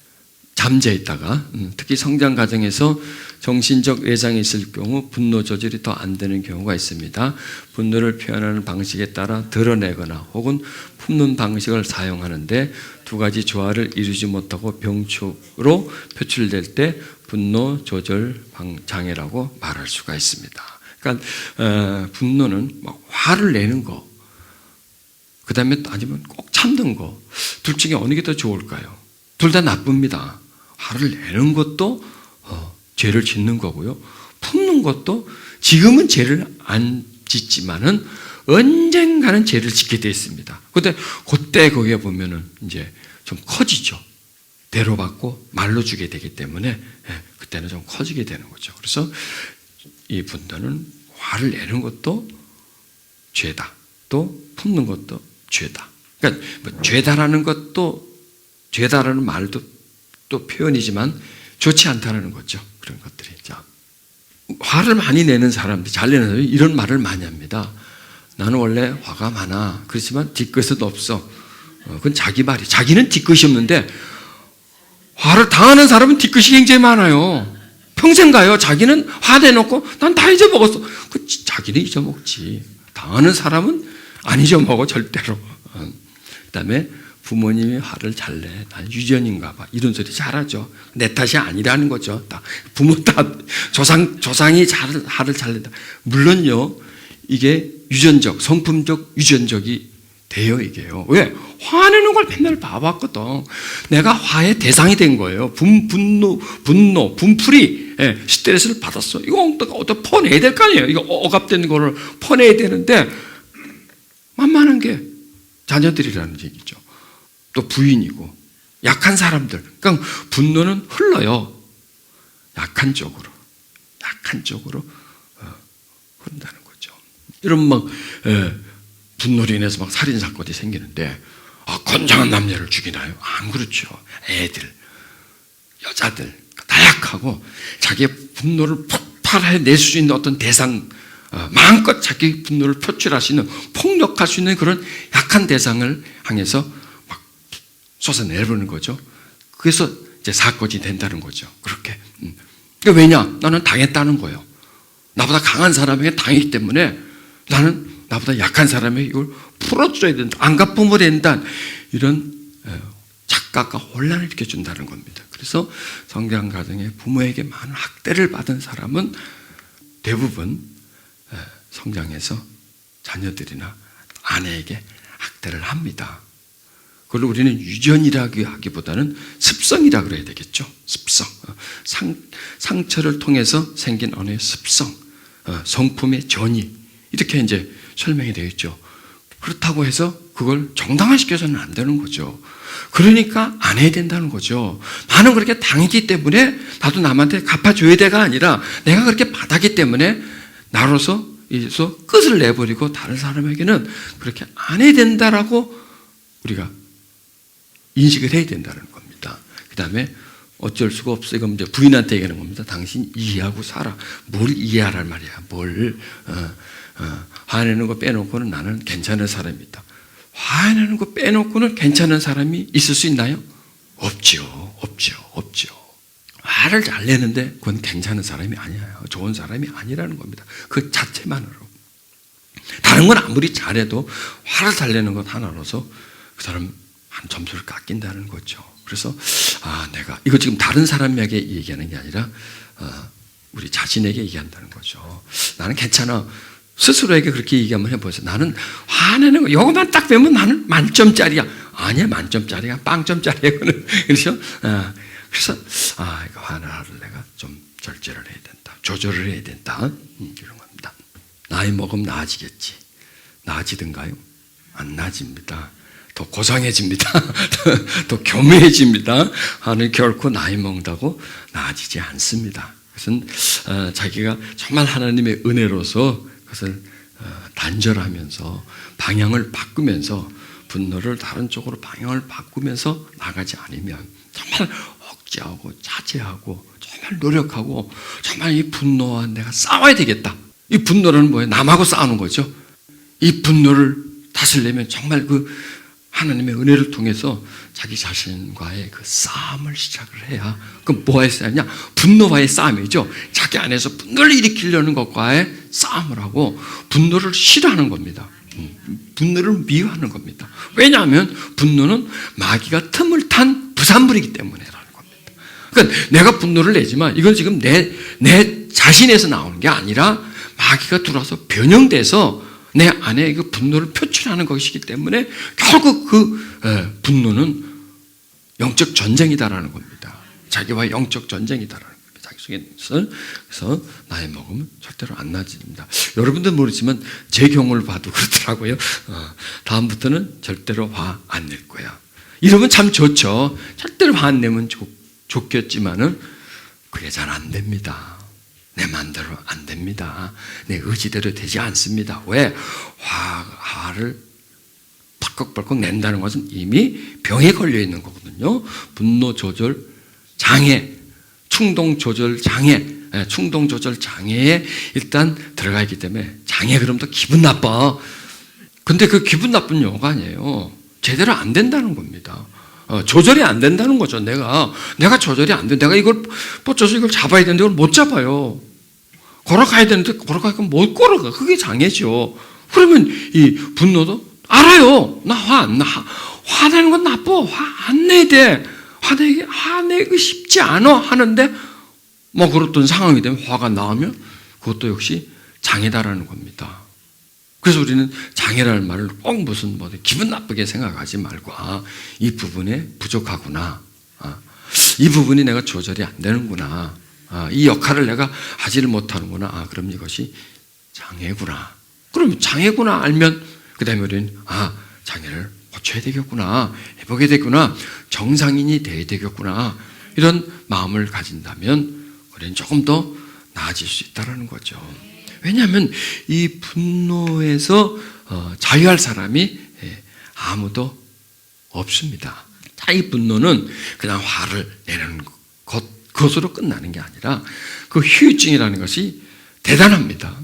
잠재해 있다가 특히 성장 과정에서 정신적 외상이 있을 경우 분노 조절이 더 안 되는 경우가 있습니다. 분노를 표현하는 방식에 따라 드러내거나 혹은 품는 방식을 사용하는데 두 가지 조화를 이루지 못하고 병축으로 표출될 때 분노 조절 장애라고 말할 수가 있습니다. 그러니까 분노는 막 화를 내는 거, 그 다음에 아니면 꼭 참는 거, 둘 중에 어느 게 더 좋을까요? 둘 다 나쁩니다. 화를 내는 것도 죄를 짓는 거고요. 품는 것도 지금은 죄를 안 짓지만은 언젠가는 죄를 짓게 되어 있습니다. 근데 그때 거기에 보면은 이제 좀 커지죠. 대로받고 말로 주게 되기 때문에 그때는 좀 커지게 되는 거죠. 그래서 이 분노는 화를 내는 것도 죄다. 또 품는 것도 죄다. 그러니까 뭐 죄다라는 것도 죄다라는 말도 또 표현이지만 좋지 않다는 거죠. 그런 것들이. 자, 화를 많이 내는 사람들, 잘 내는 사람이 이런 말을 많이 합니다. 나는 원래 화가 많아. 그렇지만 뒤끝은 없어. 그건 자기 말이. 자기는 뒤끝이 없는데 화를 당하는 사람은 뒤끝이 굉장히 많아요. 평생 가요. 자기는 화 내놓고 난 다 잊어먹었어. 자기는 잊어먹지. 당하는 사람은 안 잊어먹어 절대로. 그다음에 부모님이 화를 잘 내. 난 유전인가 봐. 이런 소리 잘하죠. 내 탓이 아니라는 거죠. 부모 탓, 조상이 화를 잘 낸다. 물론요, 이게 유전적, 성품적, 유전적이 돼요, 이게요. 왜? 화내는 걸 맨날 봐왔거든. 내가 화의 대상이 된 거예요. 분노, 분풀이, 스트레스를 받았어. 이거 어떻게 퍼내야 될 거 아니에요. 이거 억압된 거를 퍼내야 되는데, 만만한 게 자녀들이라는 얘기죠. 또 부인이고, 약한 사람들. 그러니까 분노는 흘러요. 약한 쪽으로 흐른다는 거죠. 이런 분노로 인해서 살인사건이 생기는데, 건장한 남녀를 죽이나요? 안 그렇죠. 애들, 여자들, 나약하고 자기의 분노를 폭발해낼 수 있는 어떤 대상, 마음껏 자기 분노를 표출할 수 있는, 폭력할 수 있는 그런 약한 대상을 향해서 막 쏟아내보는 거죠. 그래서 이제 사건이 된다는 거죠. 그렇게. 그러니까 왜냐? 나는 당했다는 거예요. 나보다 강한 사람에게 당했기 때문에 나는 나보다 약한 사람에게 이걸 풀어줘야 된다. 안 갚으면 된다. 이런 착각과 혼란을 일으켜준다는 겁니다. 그래서 성장 과정에 부모에게 많은 학대를 받은 사람은 대부분 성장해서 자녀들이나 아내에게 학대를 합니다. 그걸 우리는 유전이라고 하기보다는 습성이라고 그래야 되겠죠. 습성. 상처를 통해서 생긴 언어의 습성, 성품의 전이, 이렇게 이제 설명이 되어 있죠. 그렇다고 해서 그걸 정당화시켜서는 안 되는 거죠. 그러니까 안 해야 된다는 거죠. 나는 그렇게 당했기 때문에 나도 남한테 갚아줘야 돼가 아니라 내가 그렇게 받았기 때문에 나로서 끝을 내버리고 다른 사람에게는 그렇게 안 해야 된다라고 우리가 인식을 해야 된다는 겁니다. 그 다음에 어쩔 수가 없어. 이건 이제 부인한테 얘기하는 겁니다. 당신 이해하고 살아. 뭘 이해하란 말이야. 화내는 거 빼놓고는 나는 괜찮은 사람이다. 화내는 거 빼놓고는 괜찮은 사람이 있을 수 있나요? 없죠. 화를 잘 내는데 그건 괜찮은 사람이 아니에요. 좋은 사람이 아니라는 겁니다. 그 자체만으로. 다른 건 아무리 잘해도 화를 잘 내는 것 하나로서 그 사람 한 점수를 깎인다는 거죠. 그래서 내가 이거 지금 다른 사람에게 얘기하는 게 아니라 우리 자신에게 얘기한다는 거죠. 나는 괜찮아. 스스로에게 그렇게 얘기 한번 해보세요. 나는 화내는 거 이거만 딱 배우면 나는 만점짜리야. 아니야, 만점짜리야. 빵점짜리야. 그렇죠? 그래서 이거 화를 내가 좀 절제를 해야 된다. 조절을 해야 된다. 이런 겁니다. 나이 먹으면 나아지겠지. 나아지든가요? 안 나아집니다. 더 고상해집니다. 더 교묘해집니다. 하늘 결코 나이 먹는다고 나아지지 않습니다. 그것은 자기가 정말 하나님의 은혜로서 그것을 단절하면서 방향을 바꾸면서 분노를 다른 쪽으로 방향을 바꾸면서 나가지 않으면 정말 억제하고 자제하고 정말 노력하고 정말 이 분노와 내가 싸워야 되겠다. 이 분노는 뭐예요? 남하고 싸우는 거죠. 이 분노를 다스리려면 정말 그 하나님의 은혜를 통해서 자기 자신과의 그 싸움을 시작을 해야. 그럼 뭐와의 싸움이냐? 분노와의 싸움이죠. 자기 안에서 분노를 일으키려는 것과의 싸움을 하고 분노를 싫어하는 겁니다. 분노를 미워하는 겁니다. 왜냐하면 분노는 마귀가 틈을 탄 부산물이기 때문에라는 겁니다. 그러니까 내가 분노를 내지만 이건 지금 내 자신에서 나오는 게 아니라 마귀가 들어와서 변형돼서 내 안에 그 분노를 표출하는 것이기 때문에 결국 그 분노는 영적 전쟁이다라는 겁니다. 자기와의 영적 전쟁이다라는 겁니다. 자기 속에서. 그래서 나이 먹으면 절대로 안 나아집니다. 여러분들 모르지만 제 경우를 봐도 그렇더라고요. 다음부터는 절대로 화 안 낼 거야. 이러면 참 좋죠. 절대로 화 안 내면 좋겠지만은 그게 잘 안 됩니다. 내 마음대로 안 됩니다. 내 의지대로 되지 않습니다. 왜? 화를 벌컥벌컥 낸다는 것은 이미 병에 걸려 있는 거거든요. 분노 조절 장애, 충동 조절 장애, 충동 조절 장애에 일단 들어가 있기 때문에 장애 그럼 또 기분 나빠. 근데 그 기분 나쁜 용어가 아니에요. 제대로 안 된다는 겁니다. 조절이 안 된다는 거죠. 내가 조절이 안 돼. 내가 이걸 뻗쳐서 이걸 잡아야 되는데 이걸 못 잡아요. 걸어가야 되는데 걸어가니까 못 걸어가. 그게 장애죠. 그러면 이 분노도 알아요. 나 화내는 건 나빠. 화 안 내야 돼. 화내기 쉽지 않아 하는데 뭐 그렇던 상황이 되면 화가 나오면 그것도 역시 장애다라는 겁니다. 그래서 우리는 장애라는 말을 꼭 무슨 뭐 기분 나쁘게 생각하지 말고 이 부분에 부족하구나. 이 부분이 내가 조절이 안 되는구나. 이 역할을 내가 하지를 못하는구나. 그럼 이것이 장애구나. 그럼 장애구나 알면 그 다음에 우리는 장애를 고쳐야 되겠구나. 해보게 되겠구나. 정상인이 돼야 되겠구나. 이런 마음을 가진다면 우리는 조금 더 나아질 수 있다는 거죠. 왜냐하면 이 분노에서 자유할 사람이 아무도 없습니다. 이 분노는 그냥 화를 내는 것으로 끝나는 게 아니라 그 후유증이라는 것이 대단합니다.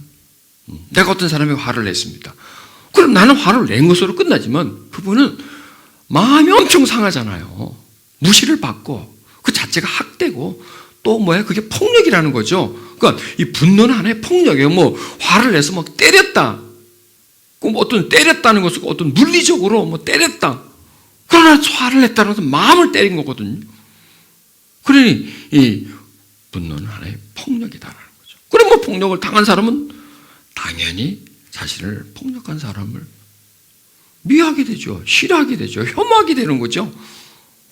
내가 어떤 사람이 화를 냈습니다. 그럼 나는 화를 낸 것으로 끝나지만 그분은 마음이 엄청 상하잖아요. 무시를 받고 그 자체가 학대고 또 그게 폭력이라는 거죠. 그러니까 이 분노는 하나의 폭력이에요. 화를 내서 때렸다. 어떤 때렸다는 것은 어떤 물리적으로 때렸다. 그러나 화를 냈다는 것은 마음을 때린 거거든요. 그러니 이 분노는 하나의 폭력이다라는 거죠. 그럼 폭력을 당한 사람은 당연히 자신을 폭력한 사람을 미워하게 되죠. 싫어하게 되죠. 혐오하게 되는 거죠.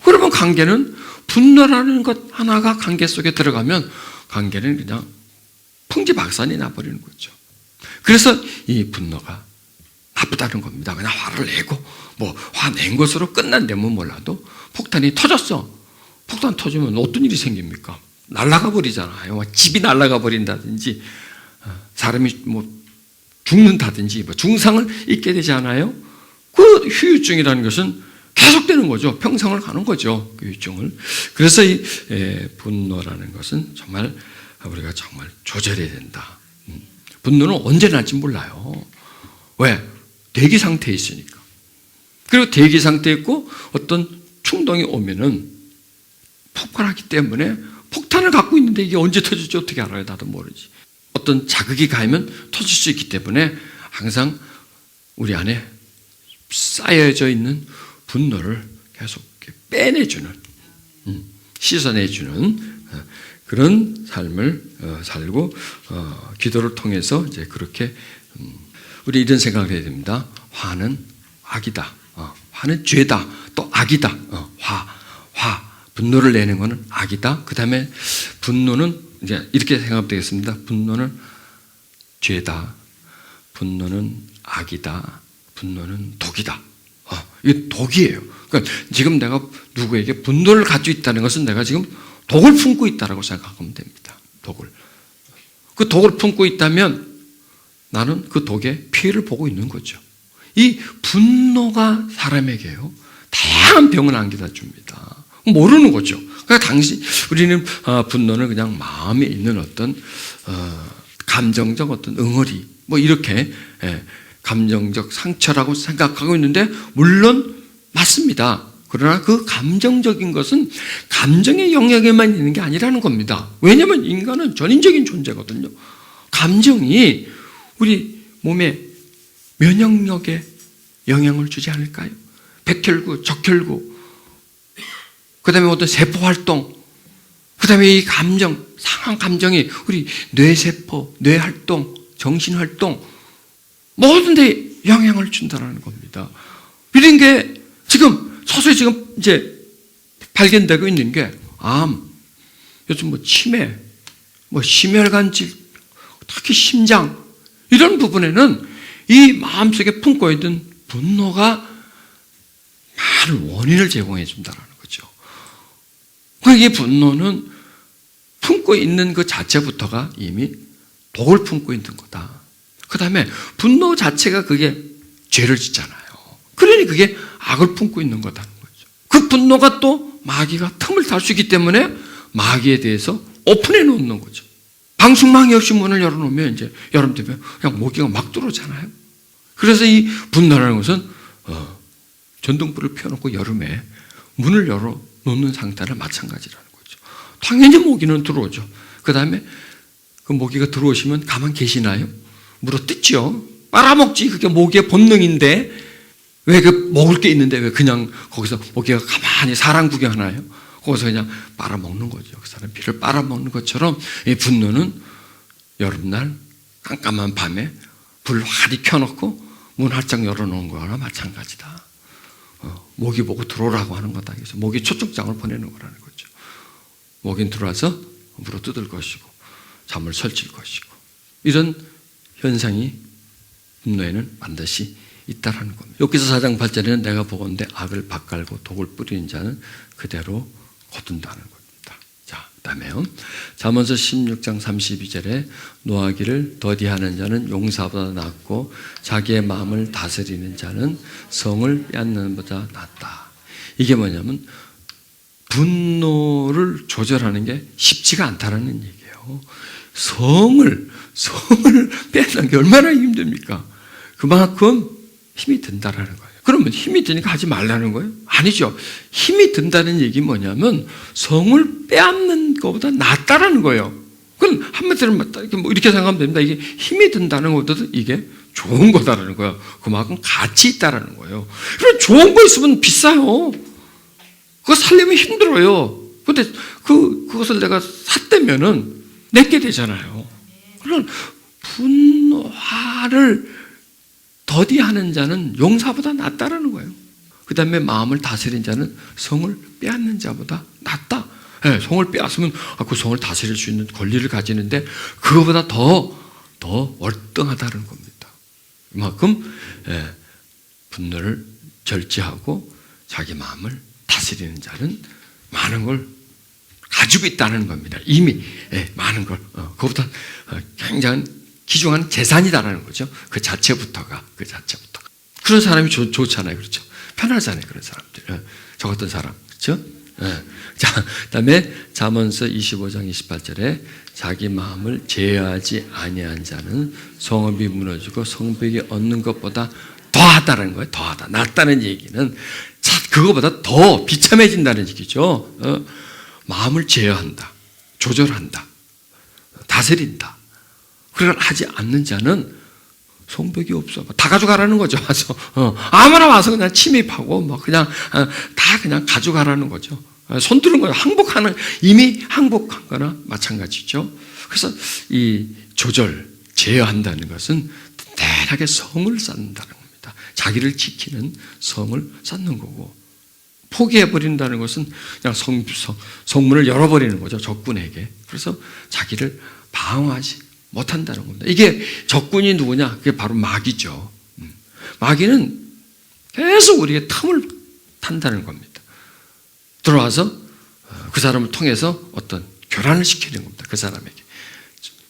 그러면 관계는 분노라는 것 하나가 관계 속에 들어가면 관계는 그냥 풍지박산이 나버리는 거죠. 그래서 이 분노가 나쁘다는 겁니다. 그냥 화를 내고 화낸 것으로 끝난다면 몰라도 폭탄이 터졌어. 폭탄 터지면 어떤 일이 생깁니까? 날아가 버리잖아요. 집이 날아가 버린다든지 사람이 죽는다든지 중상을 입게 되지 않아요? 그 후유증이라는 것은 계속되는 거죠. 평생을 가는 거죠. 그 후유증을. 그래서 이 분노라는 것은 정말 우리가 정말 조절해야 된다. 분노는 언제 날지 몰라요. 왜? 대기 상태에 있으니까. 그리고 대기 상태에 있고 어떤 충동이 오면은 폭발하기 때문에 폭탄을 갖고 있는데 이게 언제 터질지 어떻게 알아요? 나도 모르지. 어떤 자극이 가면 터질 수 있기 때문에 항상 우리 안에 쌓여져 있는 분노를 계속 빼내주는, 씻어내주는 그런 삶을 살고 기도를 통해서 이제 그렇게 우리 이런 생각을 해야 됩니다. 화는 악이다. 화는 죄다. 또 악이다. 분노를 내는 것은 악이다. 그 다음에 분노는 이제 이렇게 생각하면 되겠습니다. 분노는 죄다. 분노는 악이다. 분노는 독이다. 이게 독이에요. 그러니까 지금 내가 누구에게 분노를 가지고 있다는 것은 내가 지금 독을 품고 있다고 생각하면 됩니다. 독을. 그 독을 품고 있다면 나는 그 독의 피해를 보고 있는 거죠. 이 분노가 사람에게요, 다양한 병을 안겨다 줍니다. 모르는 거죠. 그러니까 우리는 분노는 그냥 마음에 있는 어떤 감정적 어떤 응어리 이렇게 감정적 상처라고 생각하고 있는데 물론 맞습니다. 그러나 그 감정적인 것은 감정의 영역에만 있는 게 아니라는 겁니다. 왜냐하면 인간은 전인적인 존재거든요. 감정이 우리 몸의 면역력에 영향을 주지 않을까요? 백혈구, 적혈구, 그 다음에 어떤 세포활동, 그 다음에 이 감정, 상한 감정이 우리 뇌세포, 뇌활동, 정신활동, 모든 데 영향을 준다는 겁니다. 이런 게 지금 서서히 지금 이제 발견되고 있는 게 암, 요즘 치매, 심혈관질, 특히 심장, 이런 부분에는 이 마음속에 품고 있는 분노가 많은 원인을 제공해 준다는 거죠. 이 분노는 품고 있는 그 자체부터가 이미 독을 품고 있는 거다. 그 다음에 분노 자체가 그게 죄를 짓잖아요. 그러니 그게 악을 품고 있는 거다는 거죠. 그 분노가 또 마귀가 틈을 탈 수 있기 때문에 마귀에 대해서 오픈해 놓는 거죠. 방충망이 없이 문을 열어놓으면 이제 여름 되면 그냥 모기가 막 들어오잖아요. 그래서 이 분노라는 것은 전등불을 펴놓고 여름에 문을 열어놓는 상태는 마찬가지라는 거죠. 당연히 모기는 들어오죠. 그 다음에 그 모기가 들어오시면 가만 계시나요? 물어 뜯죠. 빨아먹지. 그게 모기의 본능인데 왜 그 먹을 게 있는데 왜 그냥 거기서 모기가 가만히 사람 구경하나요? 거기서 그냥 빨아먹는 거죠. 그 사람 피를 빨아먹는 것처럼 이 분노는 여름날 깜깜한 밤에 불 화리 켜놓고 문 활짝 열어놓은 거나 마찬가지다. 모기 보고 들어오라고 하는 거다. 그래서 모기 초청장을 보내는 거라는 거죠. 모기는 들어와서 물어 뜯을 것이고 잠을 설칠 것이고 이런 현상이 분노에는 반드시 있다라는 겁니다. 욥기서 4장 8절에는 내가 보건대 악을 밭갈고 독을 뿌리는 자는 그대로 거둔다는 겁니다. 자, 그다음에요. 잠언서 16장 32절에 노하기를 더디하는 자는 용사보다 낫고 자기의 마음을 다스리는 자는 성을 빼앗는 것보다 낫다. 이게 뭐냐면 분노를 조절하는 게 쉽지가 않다라는 얘기예요. 성을 빼앗는 게 얼마나 힘듭니까? 그만큼 힘이 든다라는 거예요. 그러면 힘이 드니까 하지 말라는 거예요? 아니죠. 힘이 든다는 얘기 뭐냐면 성을 빼앗는 것보다 낫다라는 거예요. 그럼 한마디로 이렇게 생각하면 됩니다. 이게 힘이 든다는 것보다 이게 좋은 거다라는 거예요. 그만큼 가치 있다라는 거예요. 그럼 좋은 거 있으면 비싸요. 그거 살려면 힘들어요. 근데 그것을 내가 샀다면은 내게 되잖아요. 그런 분노화를 더디하는 자는 용사보다 낫다라는 거예요. 그 다음에 마음을 다스린 자는 성을 빼앗는 자보다 낫다. 네, 성을 빼앗으면 그 성을 다스릴 수 있는 권리를 가지는데 그거보다 더 월등하다는 겁니다. 이만큼 분노를 절제하고 자기 마음을 다스리는 자는 많은 걸 가지고 있다는 겁니다. 이미 많은 걸 그것보다 굉장히 귀중한 재산이다라는 거죠. 그 자체부터가. 그런 사람이 좋잖아요. 그렇죠. 편하잖아요. 그런 사람들. 저 같은 사람. 그렇죠. 자, 그다음에 잠언서 25장 28절에 자기 마음을 제어하지 아니한 자는 성읍이 무너지고 성벽이 얻는 것보다 더하다는 거예요. 더하다. 낫다는 얘기는 그거보다 더 비참해진다는 얘기죠. 마음을 제어한다. 조절한다. 다스린다. 그걸 하지 않는 자는 성벽이 없어. 다 가져가라는 거죠. 와서 아무나 와서 그냥 침입하고 뭐 그냥 다 그냥 가져가라는 거죠. 손들은 거예요. 이미 항복한 거나 마찬가지죠. 그래서 이 조절, 제어한다는 것은 대단하게 성을 쌓는다는 겁니다. 자기를 지키는 성을 쌓는 거고, 포기해버린다는 것은 그냥 성문을 열어버리는 거죠. 적군에게. 그래서 자기를 방어하지 못한다는 겁니다. 이게 적군이 누구냐? 그게 바로 마귀죠. 마귀는 계속 우리에게 틈을 탄다는 겁니다. 들어와서 그 사람을 통해서 어떤 교란을 시키는 겁니다. 그 사람에게.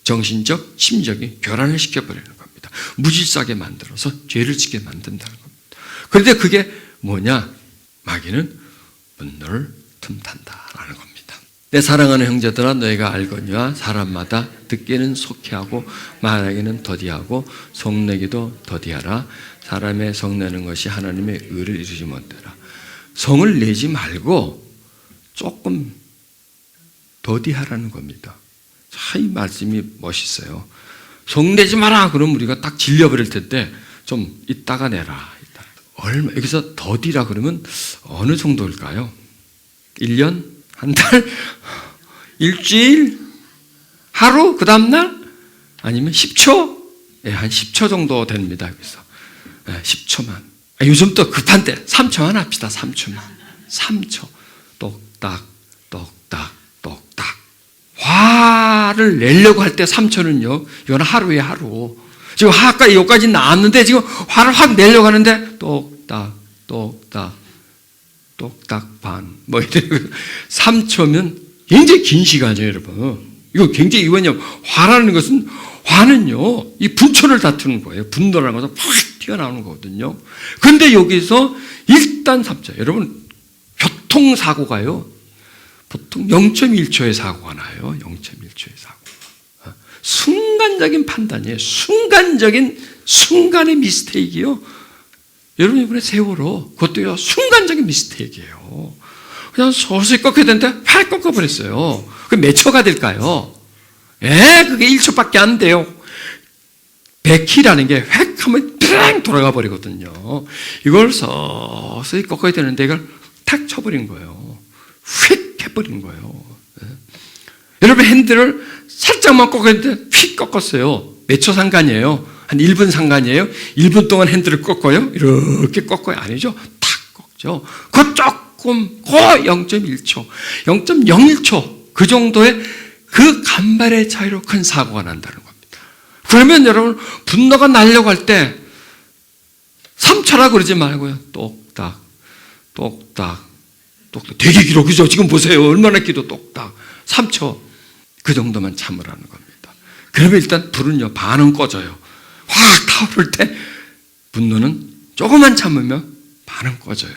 정신적, 심적인 교란을 시켜버리는 겁니다. 무질서하게 만들어서 죄를 짓게 만든다는 겁니다. 그런데 그게 뭐냐? 마귀는 분노를 틈탄다라는 겁니다. 내 사랑하는 형제들아 너희가 알거니와 사람마다 듣기는 속히하고 말하기는 더디하고 성내기도 더디하라. 사람의 성내는 것이 하나님의 의를 이루지 못하라. 성을 내지 말고 조금 더디하라는 겁니다. 참 이 말씀이 멋있어요. 성내지 마라 그러면 우리가 딱 질려버릴 텐데 좀 이따가 내라. 여기서 더디라 그러면 어느 정도일까요? 1년? 한 달? 일주일? 하루? 그 다음날? 아니면 10초? 한 10초 정도 됩니다. 여기서 10초만. 요즘 또 급한 때 3초만 합시다. 3초만. 3초. 똑딱 똑딱 똑딱. 화를 내려고 할 때 3초는요. 이건 하루에 하루. 지금 아까 여기까지 나왔는데 지금 화를 확 내려고 하는데 똑딱 똑딱 똑딱 반 뭐 이런 3초면 굉장히 긴 시간이에요, 여러분. 이거 굉장히 이거냐 화라는 것은 화는요 이 분초를 다투는 거예요. 분노라는 것은 팍 튀어나오는 거거든요. 그런데 여기서 일단 3초. 여러분 교통사고가요 보통 0.1초의 사고가 나요. 0.1초의 사고. 순간적인 판단이에요. 순간의 미스테이크요. 여러분 이번에 세월호 그것도요 순간적인 미스테이크예요. 그냥 서서히 꺾여야 되는데 팔 꺾어버렸어요. 그게 몇 초가 될까요? 그게 1초밖에 안 돼요. 100키라는 게 획 하면 뺑 돌아가 버리거든요. 이걸 서서히 꺾어야 되는데 이걸 탁 쳐버린 거예요. 휙 해버린 거예요. 여러분 핸들을 살짝만 꺾었는데 휙 꺾었어요. 몇 초 상관이에요? 한 1분 상관이에요? 1분 동안 핸들을 꺾어요? 이렇게 꺾어요? 아니죠? 탁 꺾죠. 그 조금, 0.1초, 0.01초 그 정도의 그 간발의 차이로 큰 사고가 난다는 겁니다. 그러면 여러분 분노가 나려고 할 때 3초라 그러지 말고요. 똑딱, 똑딱, 똑딱. 되게 길어. 그죠? 지금 보세요. 얼마나 길어. 똑딱. 3초. 그 정도만 참으라는 겁니다. 그러면 일단 불은요, 반은 꺼져요. 확 타오를 때 분노는 조금만 참으면 반은 꺼져요.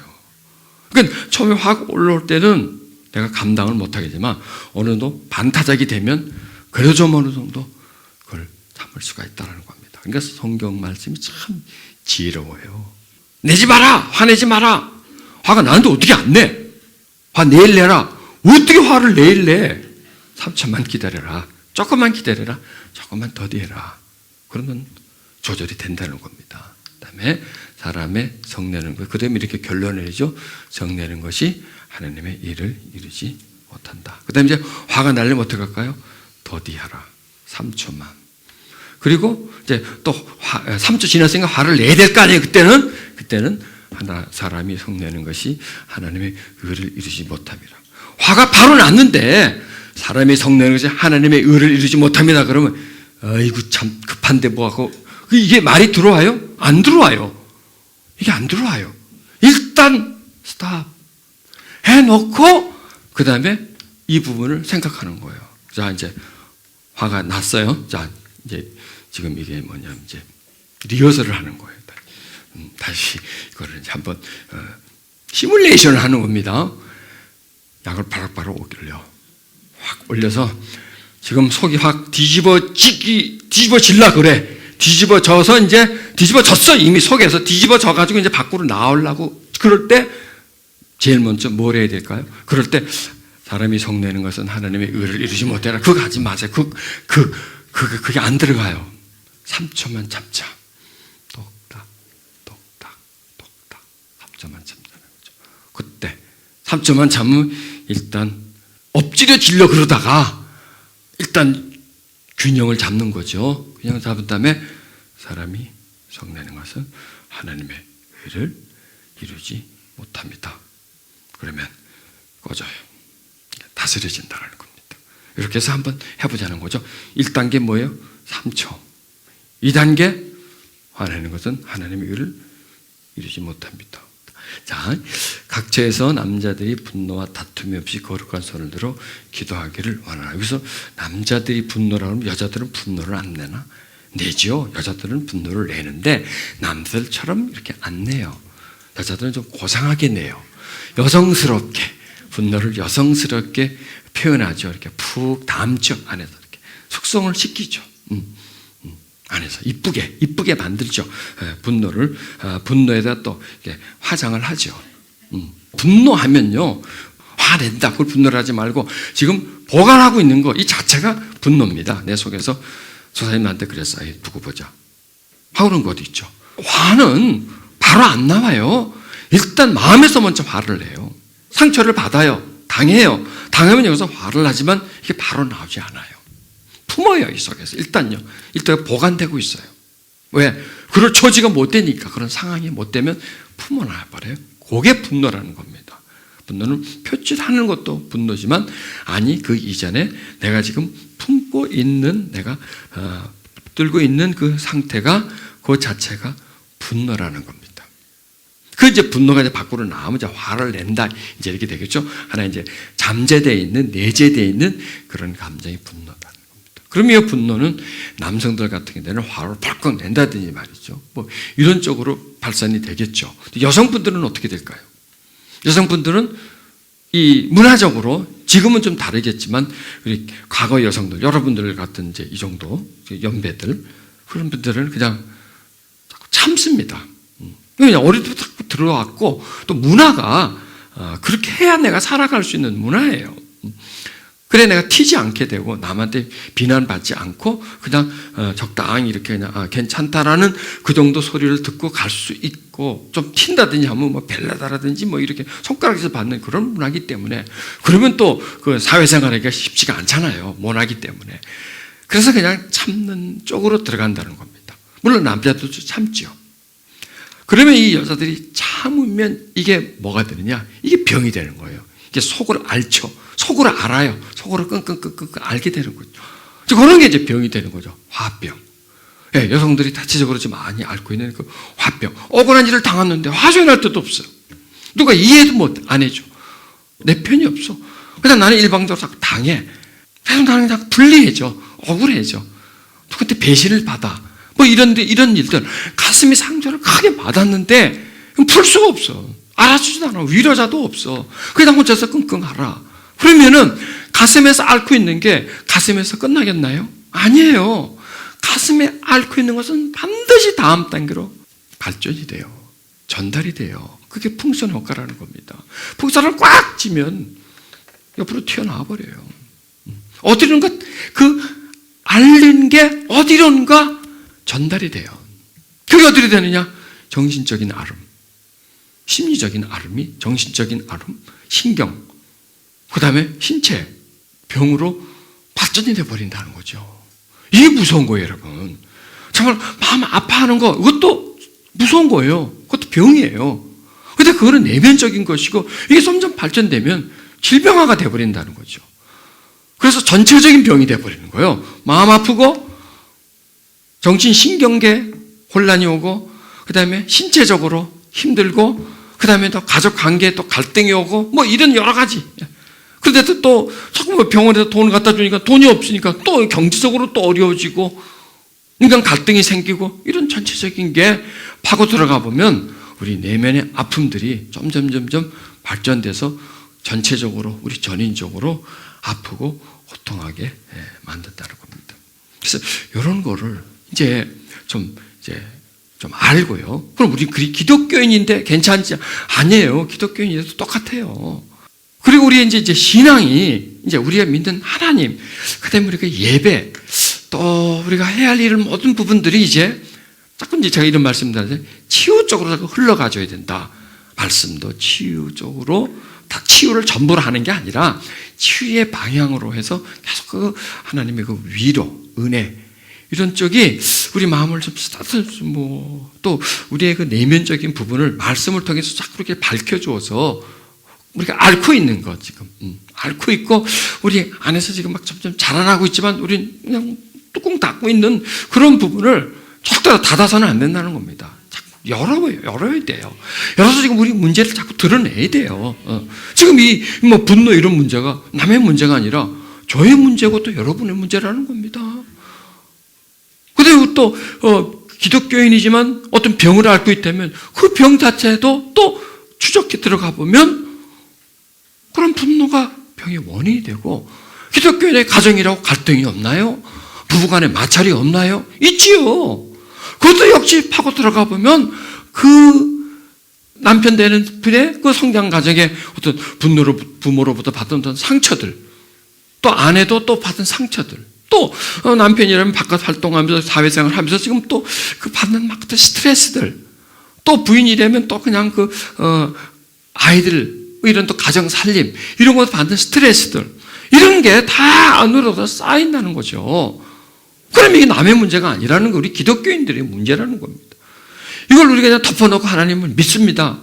그러니까 처음에 확 올라올 때는 내가 감당을 못하겠지만 어느 정도 반타작이 되면 그래도 좀 어느 정도 그걸 참을 수가 있다는 겁니다. 그러니까 성경 말씀이 참 지혜로워요. 내지 마라! 화내지 마라! 화가 나는데 어떻게 안 내? 화 내일 내라. 어떻게 화를 내일 내? 3초만 기다려라. 조금만 기다려라. 조금만 더디해라. 그러면 조절이 된다는 겁니다. 그 다음에 사람의 성내는 것. 그 다음에 이렇게 결론을 내죠. 성내는 것이 하나님의 일을 이루지 못한다. 그 다음에 이제 화가 나려면 어떻게 할까요? 더디하라. 3초만. 그리고 이제 또 3초 지났으니까 화를 내야 될 거 아니에요. 그때는 사람이 성내는 것이 하나님의 의를 이루지 못합니다. 화가 바로 났는데 사람이 성내는 것이 하나님의 의를 이루지 못합니다. 그러면 아이고 참 급한데 뭐하고 이게 말이 들어와요? 안 들어와요. 이게 안 들어와요. 일단 스탑 해놓고 그 다음에 이 부분을 생각하는 거예요. 자 이제 화가 났어요. 자 이제 지금 이게 뭐냐면 이제 리허설을 하는 거예요. 다시 이거를 이제 한번 시뮬레이션을 하는 겁니다. 약을 바락바락 올려. 확 올려서 지금 속이 확 뒤집어질라 그래. 뒤집어져서 이제 뒤집어졌어. 이미 속에서 뒤집어져가지고 이제 밖으로 나오려고. 그럴 때 제일 먼저 뭘 해야 될까요? 그럴 때 사람이 성내는 것은 하나님의 의를 이루지 못해라. 그거 하지 마세요. 그게 안 들어가요. 3초만 참자. 똑딱, 똑딱, 똑딱. 3초만 참자는 거죠. 그때 3초만 참으면 일단 엎질러지려 그러다가 일단 균형을 잡는 거죠. 균형을 잡은 다음에 사람이 성내는 것은 하나님의 의를 이루지 못합니다. 그러면 꺼져요. 다스려진다는 겁니다. 이렇게 해서 한번 해보자는 거죠. 1단계 뭐예요? 3초. 2단계 화내는 것은 하나님의 의를 이루지 못합니다. 자, 각처에서 남자들이 분노와 다툼이 없이 거룩한 손을 들어 기도하기를 원하라. 여기서 남자들이 분노라고 하면 여자들은 분노를 안 내나? 내죠. 여자들은 분노를 내는데 남들처럼 이렇게 안 내요. 여자들은 좀 고상하게 내요. 여성스럽게 분노를 여성스럽게 표현하죠. 이렇게 푹 담죠. 안에서 이렇게 숙성을 시키죠. 안에서 이쁘게 만들죠. 분노에다 또 이렇게 화장을 하죠. 분노하면요, 화낸다. 그걸 분노를 하지 말고 지금 보관하고 있는 거 이 자체가 분노입니다. 내 속에서 조사님한테 그랬어요. 두고 보자. 화오는 것 있죠. 화는 바로 안 나와요. 일단 마음에서 먼저 화를 내요. 상처를 받아요. 당해요. 당하면 여기서 화를 나지만 이게 바로 나오지 않아요. 품어요, 이 속에서. 일단 보관되고 있어요. 왜? 그럴 처지가 못 되니까. 그런 상황이 못 되면 품어놔버려요. 그게 분노라는 겁니다. 분노는 표출하는 것도 분노지만, 아니, 그 이전에 내가 지금 품고 있는, 내가 들고 있는 그 상태가, 그 자체가 분노라는 겁니다. 그 이제 분노가 이제 밖으로 나오면 이제 화를 낸다. 이제 이렇게 되겠죠. 하나 이제 잠재되어 있는, 내재되어 있는 그런 감정이 분노라는 겁니다. 그럼 이 분노는 남성들 같은 경우에는 화를 팍팍 낸다든지 말이죠. 뭐 이런 쪽으로 발산이 되겠죠. 여성분들은 어떻게 될까요? 여성분들은 이 문화적으로 지금은 좀 다르겠지만 우리 과거 여성들, 여러분들 같은 이제 이 정도 연배들 그런 분들은 그냥 참습니다. 그냥 어릴 때부터 들어왔고 또 문화가 그렇게 해야 내가 살아갈 수 있는 문화예요. 그래 내가 튀지 않게 되고 남한테 비난받지 않고 그냥 적당히 이렇게 그냥 괜찮다라는 그 정도 소리를 듣고 갈 수 있고, 좀 튄다든지 하면 뭐 벨라다라든지 뭐 이렇게 손가락에서 받는 그런 문화이기 때문에, 그러면 또 그 사회생활하기가 쉽지가 않잖아요. 모나기 때문에. 그래서 그냥 참는 쪽으로 들어간다는 겁니다. 물론 남자들도 참죠. 그러면 이 여자들이 참으면 이게 뭐가 되느냐? 이게 병이 되는 거예요. 이게 속을 알죠. 속으로 알아요. 속으로 끙끙끙끙 알게 되는 거죠. 그런 게 이제 병이 되는 거죠. 화병. 예, 여성들이 대체적으로 좀 많이 앓고 있는 그 화병. 억울한 일을 당했는데 화소연할 뜻도 없어요. 누가 이해도 안 해줘. 내 편이 없어. 그냥 나는 일방적으로 당해. 그래서 나는 그냥 불리해져. 억울해져. 누구한테 배신을 받아. 뭐 이런 일들. 가슴이 상처를 크게 받았는데 풀 수가 없어. 알아주지도 않아. 위로자도 없어. 그냥 혼자서 끙끙 앓아. 그러면은 가슴에서 앓고 있는 게 가슴에서 끝나겠나요? 아니에요. 가슴에 앓고 있는 것은 반드시 다음 단계로 발전이 돼요. 전달이 돼요. 그게 풍선 효과라는 겁니다. 풍선을 꽉 쥐면 옆으로 튀어나와 버려요. 어디론가 그 앓는 게 어디론가 전달이 돼요. 그게 어디로 되느냐? 정신적인 앓음, 심리적인 앓음이 정신적인 앓음, 신경, 그 다음에 신체, 병으로 발전이 돼버린다는 거죠. 이게 무서운 거예요, 여러분. 정말 마음 아파하는 거, 이것도 무서운 거예요. 그것도 병이에요. 근데 그거는 내면적인 것이고, 이게 점점 발전되면 질병화가 돼버린다는 거죠. 그래서 전체적인 병이 돼버리는 거예요. 마음 아프고, 정신신경계 혼란이 오고, 그 다음에 신체적으로 힘들고, 그 다음에 또 가족 관계에 또 갈등이 오고, 뭐 이런 여러 가지. 그런데 또 자꾸 병원에서 돈을 갖다 주니까 돈이 없으니까 또 경제적으로 또 어려워지고, 인간 갈등이 생기고, 이런 전체적인 게 파고 들어가 보면 우리 내면의 아픔들이 점점 발전돼서 전체적으로 우리 전인적으로 아프고 고통하게 만든다는 겁니다. 그래서 이런 거를 이제 좀 알고요. 그럼 우리 기독교인인데 괜찮지? 아니에요. 기독교인이라도 똑같아요. 그리고 우리 이제 신앙이 이제 우리가 믿는 하나님, 그다음에 우리가 예배, 또 우리가 해야 할 일은 모든 부분들이 이제 자꾸 이제 제가 이런 말씀드리는데 치유 쪽으로 흘러가줘야 된다. 말씀도 치유 쪽으로, 다 치유를 전부로 하는 게 아니라 치유의 방향으로 해서 계속 그 하나님의 그 위로, 은혜, 이런 쪽이 우리 마음을 좀 또 우리의 그 내면적인 부분을 말씀을 통해서 자꾸 이렇게 밝혀주어서 우리가 앓고 있는 거 지금 앓고 있고, 우리 안에서 지금 막 점점 자라나고 있지만 우리 그냥 뚜껑 닫고 있는 그런 부분을 절대로 닫아서는 안 된다는 겁니다. 자꾸 열어야 돼요. 열어서 지금 우리 문제를 자꾸 드러내야 돼요. 지금 이 뭐 분노 이런 문제가 남의 문제가 아니라 저의 문제고 또 여러분의 문제라는 겁니다. 그리고 또 기독교인이지만 어떤 병을 앓고 있다면 그 병 자체도 또 추적해 들어가 보면 그런 분노가 병의 원인이 되고, 기독교인의 가정이라고 갈등이 없나요? 부부간에 마찰이 없나요? 있지요. 그것도 역시 파고 들어가 보면 그 남편 되는 분의 그 성장 과정에 어떤 부모로부터 받은 어떤 상처들, 또 아내도 또 받은 상처들, 또 남편이라면 바깥 활동하면서 사회생활 하면서 지금 또 그 받는 막 스트레스들, 또 부인이라면 또 그냥 그 아이들 이런 또 가정 살림 이런 거 받는 스트레스들, 이런 게 다 안으로 쌓인다는 거죠. 그럼 이게 남의 문제가 아니라는 거, 우리 기독교인들의 문제라는 겁니다. 이걸 우리가 그냥 덮어놓고 하나님을 믿습니다.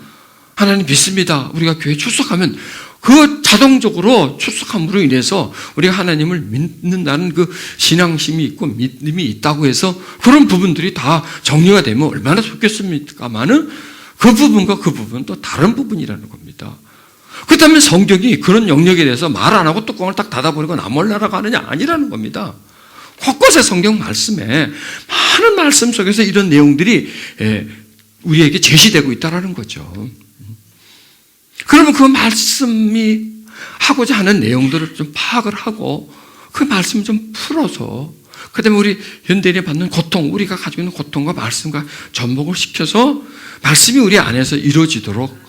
하나님 믿습니다. 우리가 교회에 출석하면 그 자동적으로 출석함으로 인해서 우리가 하나님을 믿는다는 그 신앙심이 있고 믿음이 있다고 해서 그런 부분들이 다 정리가 되면 얼마나 좋겠습니까만은 그 부분과 그 부분은 또 다른 부분이라는 겁니다. 그렇다면 성경이 그런 영역에 대해서 말 안 하고 뚜껑을 딱 닫아버리고 나 몰라라고 하느냐? 아니라는 겁니다. 곳곳에 성경 말씀에 많은 말씀 속에서 이런 내용들이 우리에게 제시되고 있다는 거죠. 그러면 그 말씀이 하고자 하는 내용들을 좀 파악을 하고 그 말씀을 좀 풀어서, 그 다음에 우리 현대인이 받는 고통, 우리가 가지고 있는 고통과 말씀과 접목을 시켜서 말씀이 우리 안에서 이루어지도록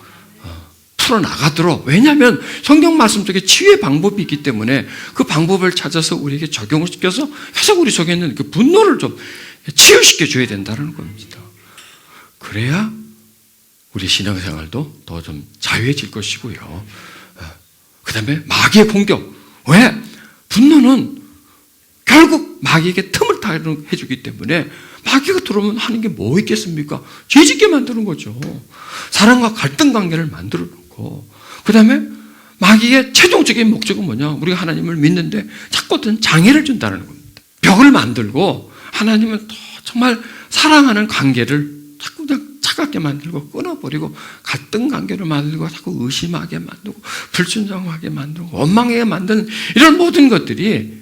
풀어나가도록, 왜냐하면 성경 말씀 속에 치유의 방법이 있기 때문에 그 방법을 찾아서 우리에게 적용을 시켜서 계속 우리 속에 있는 그 분노를 좀 치유시켜 줘야 된다는 겁니다. 그래야 우리 신앙생활도 더 좀 자유해질 것이고요. 그 다음에 마귀의 공격. 왜? 분노는 결국 마귀에게 틈을 타게 해주기 때문에 마귀가 들어오면 하는 게 뭐 있겠습니까? 죄짓게 만드는 거죠. 사람과 갈등 관계를 만들어 놓고, 그 다음에 마귀의 최종적인 목적은 뭐냐? 우리가 하나님을 믿는데 자꾸 어떤 장애를 준다는 겁니다. 벽을 만들고 하나님은 더 정말 사랑하는 관계를 자꾸 그냥 차갑게 만들고 끊어버리고, 갈등 관계를 만들고 자꾸 의심하게 만들고 불순종하게 만들고 원망하게 만드는 이런 모든 것들이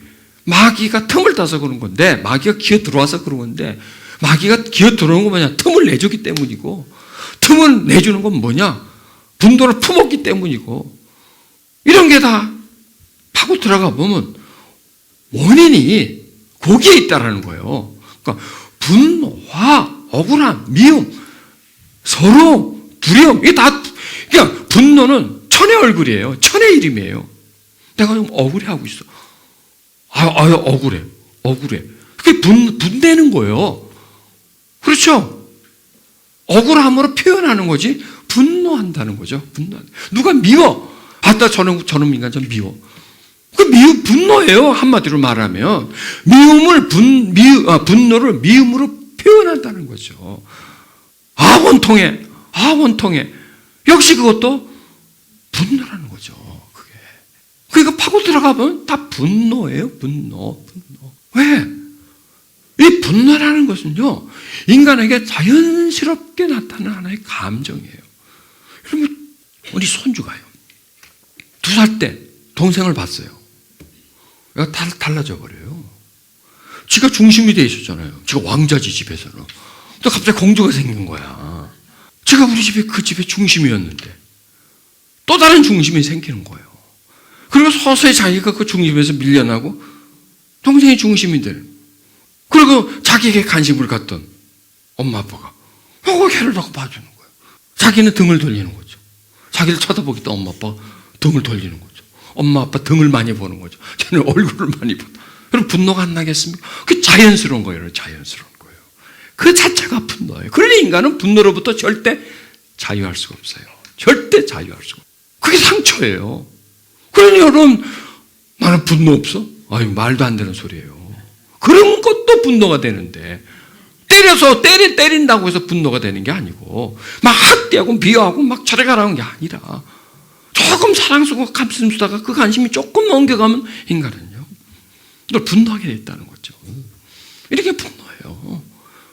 마귀가 틈을 따서 그런 건데, 마귀가 기어 들어와서 그런 건데, 마귀가 기어 들어오는 건 뭐냐? 틈을 내주기 때문이고, 틈을 내주는 건 뭐냐? 분노를 품었기 때문이고, 이런 게 다 파고 들어가 보면 원인이 거기에 있다라는 거예요. 그러니까 분노와 억울함, 미움, 서러움, 두려움, 이게 다, 그냥 분노는 천의 얼굴이에요. 천의 이름이에요. 내가 좀 억울해하고 있어. 억울해. 그게 분내는 거예요. 그렇죠? 억울함으로 표현하는 거지, 분노한다는 거죠. 누가 미워. 나 저놈 인간 좀 미워. 분노예요. 한마디로 말하면. 분노를 미움으로 표현한다는 거죠. 원통해. 역시 그것도 분노라는 거죠. 그러니까 파고 들어가면 다 분노예요. 분노. 왜? 이 분노라는 것은요, 인간에게 자연스럽게 나타나는 하나의 감정이에요. 여러분, 우리 손주가요, 2살 때 동생을 봤어요. 얘가 달라져 버려요. 지가 중심이 돼 있었잖아요. 지가 왕자지, 집에서는. 또 갑자기 공주가 생긴 거야. 지가 우리 집에, 그 집의 중심이었는데 또 다른 중심이 생기는 거예요. 그리고 서서히 자기가 그 중심에서 밀려나고 동생이 중심이 되는. 그리고 자기에게 관심을 갖던 엄마 아빠가 걔를 자꾸 봐주는 거예요. 자기는 등을 돌리는 거죠. 자기를 쳐다보겠다 엄마 아빠 등을 돌리는 거죠. 엄마 아빠 등을 많이 보는 거죠. 쟤는 얼굴을 많이 보다. 그럼 분노가 안 나겠습니까? 그게 자연스러운 거예요. 자연스러운 거예요. 그 자체가 분노예요. 그러니 인간은 분노로부터 절대 자유할 수가 없어요. 절대 자유할 수가 없어요. 그게 상처예요. 그러니 여러분, 나는 분노 없어? 말도 안 되는 소리예요. 그런 것도 분노가 되는데, 때린다고 해서 분노가 되는 게 아니고, 막 학대하고 미워하고 막 저리 가라는 게 아니라, 조금 사랑스럽고 감심 쓰다가 그 관심이 조금 옮겨가면 인간은요, 이걸 분노하게 됐다는 거죠. 이렇게 분노해요.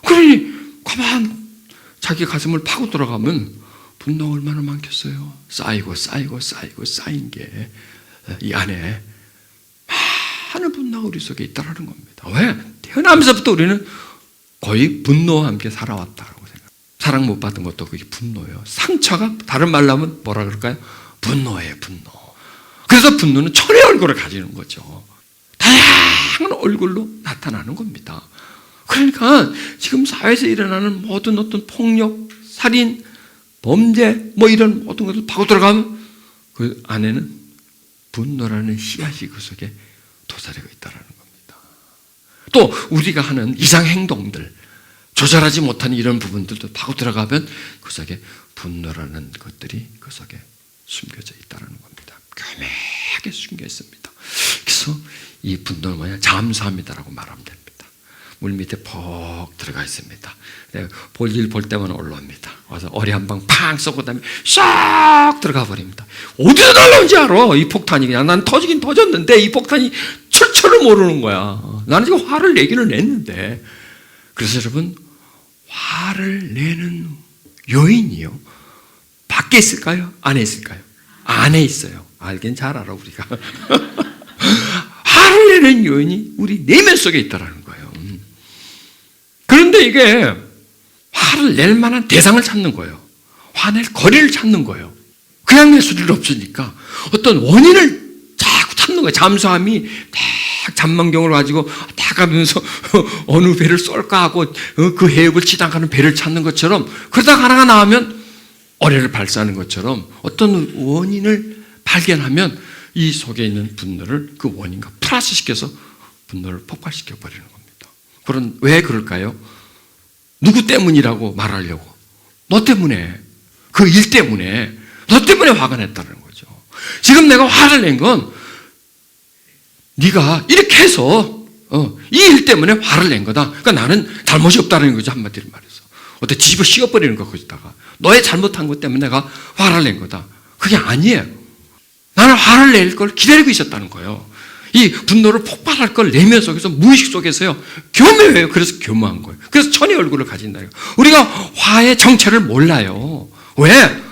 그러니 가만 자기 가슴을 파고 들어가면 분노가 얼마나 많겠어요. 쌓인 게 이 안에 많은 분노가 우리 속에 있다는 겁니다. 왜? 태어나면서부터 우리는 거의 분노와 함께 살아왔다고 생각해요. 사랑 못 받은 것도 그게 분노예요. 상처가, 다른 말로 하면 뭐라 그럴까요? 분노예요, 분노. 그래서 분노는 천의 얼굴을 가지는 거죠. 다양한 얼굴로 나타나는 겁니다. 그러니까 지금 사회에서 일어나는 모든 어떤 폭력, 살인, 범죄, 이런 모든 것을 파고 들어가면 그 안에는 분노라는 씨앗이 그 속에 도사리고 있다는 겁니다. 또 우리가 하는 이상 행동들, 조절하지 못하는 이런 부분들도 파고 들어가면 그 속에 분노라는 것들이 그 속에 숨겨져 있다는 겁니다. 교묘하게 숨겨 있습니다. 그래서 이 분노는 뭐냐? 잠수합니다라고 말하면 됩니다. 물 밑에 퍽 들어가 있습니다. 볼일 볼 때만 올라옵니다. 와서 어리 한 방 팡 쏘고 그다음에 싹 들어가 버립니다. 어디서 날라온지 알아? 이 폭탄이 그냥 난 터지긴 터졌는데 이 폭탄이 출처를 모르는 거야. 나는 지금 화를 내기는 냈는데. 그래서 여러분, 화를 내는 요인이요, 밖에 있을까요? 안에 있을까요? 안에 있어요. 알긴 잘 알아 우리가. 화를 내는 요인이 우리 내면 속에 있다라는 거예요. 그런데 이게 화를 낼 만한 대상을 찾는 거예요. 화낼 거리를 찾는 거예요. 그냥 낼 수는 없으니까 어떤 원인을 자꾸 찾는 거예요. 잠수함이 딱 잠망경을 가지고 딱 가면서 어느 배를 쏠까 하고 그 해역을 지나가는 배를 찾는 것처럼, 그러다가 하나가 나오면 어뢰를 발사하는 것처럼 어떤 원인을 발견하면 이 속에 있는 분노를 그 원인과 플러스시켜서 분노를 폭발시켜 버리는 겁니다. 그런 왜 그럴까요? 누구 때문이라고 말하려고? 너 때문에, 그 일 때문에, 너 때문에 화가 냈다는 거죠. 지금 내가 화를 낸 건 네가 이렇게 해서 이 일 때문에 화를 낸 거다. 그러니까 나는 잘못이 없다는 거죠. 한마디로 말해서. 어때 뒤집어 씌워버리는 거 거기다가 너의 잘못한 것 때문에 내가 화를 낸 거다. 그게 아니에요. 나는 화를 낼 걸 기다리고 있었다는 거예요. 이 분노를 폭발할 걸 내면 속에서 무의식 속에서요 교묘해요. 그래서 교묘한 거예요. 그래서 천의 얼굴을 가진다. 우리가 화의 정체를 몰라요. 왜?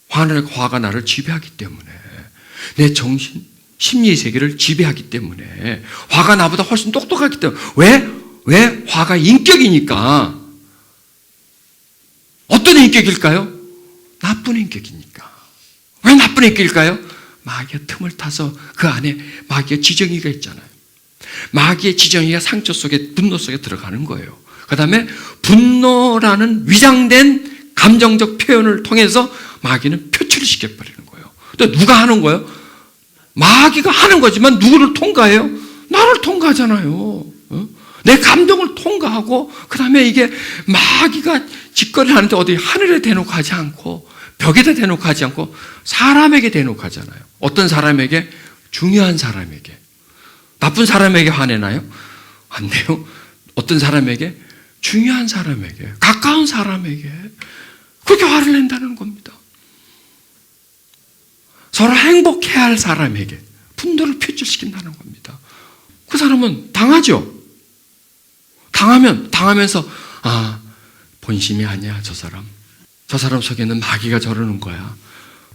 화가 나를 지배하기 때문에, 내 정신 심리 세계를 지배하기 때문에, 화가 나보다 훨씬 똑똑하기 때문에. 왜? 화가 인격이니까. 어떤 인격일까요? 나쁜 인격이니까. 왜 나쁜 인격일까요? 마귀가 틈을 타서 그 안에 마귀의 지정의가 있잖아요. 마귀의 지정의가 상처 속에, 분노 속에 들어가는 거예요. 그 다음에 분노라는 위장된 감정적 표현을 통해서 마귀는 표출을 시켜버리는 거예요. 또 누가 하는 거예요? 마귀가 하는 거지만 누구를 통과해요? 나를 통과하잖아요. 내 감정을 통과하고, 그 다음에 이게 마귀가 짓거리를 하는데 어디 하늘에 대놓고 하지 않고 벽에다 대놓고 하지 않고 사람에게 대놓고 하잖아요. 어떤 사람에게? 중요한 사람에게. 나쁜 사람에게 화내나요? 안 돼요. 어떤 사람에게? 중요한 사람에게, 가까운 사람에게 그렇게 화를 낸다는 겁니다. 서로 행복해야 할 사람에게 분노를 표출시킨다는 겁니다. 그 사람은 당하죠. 당하면서 본심이 아니야 저 사람 속에는 마귀가 저러는 거야.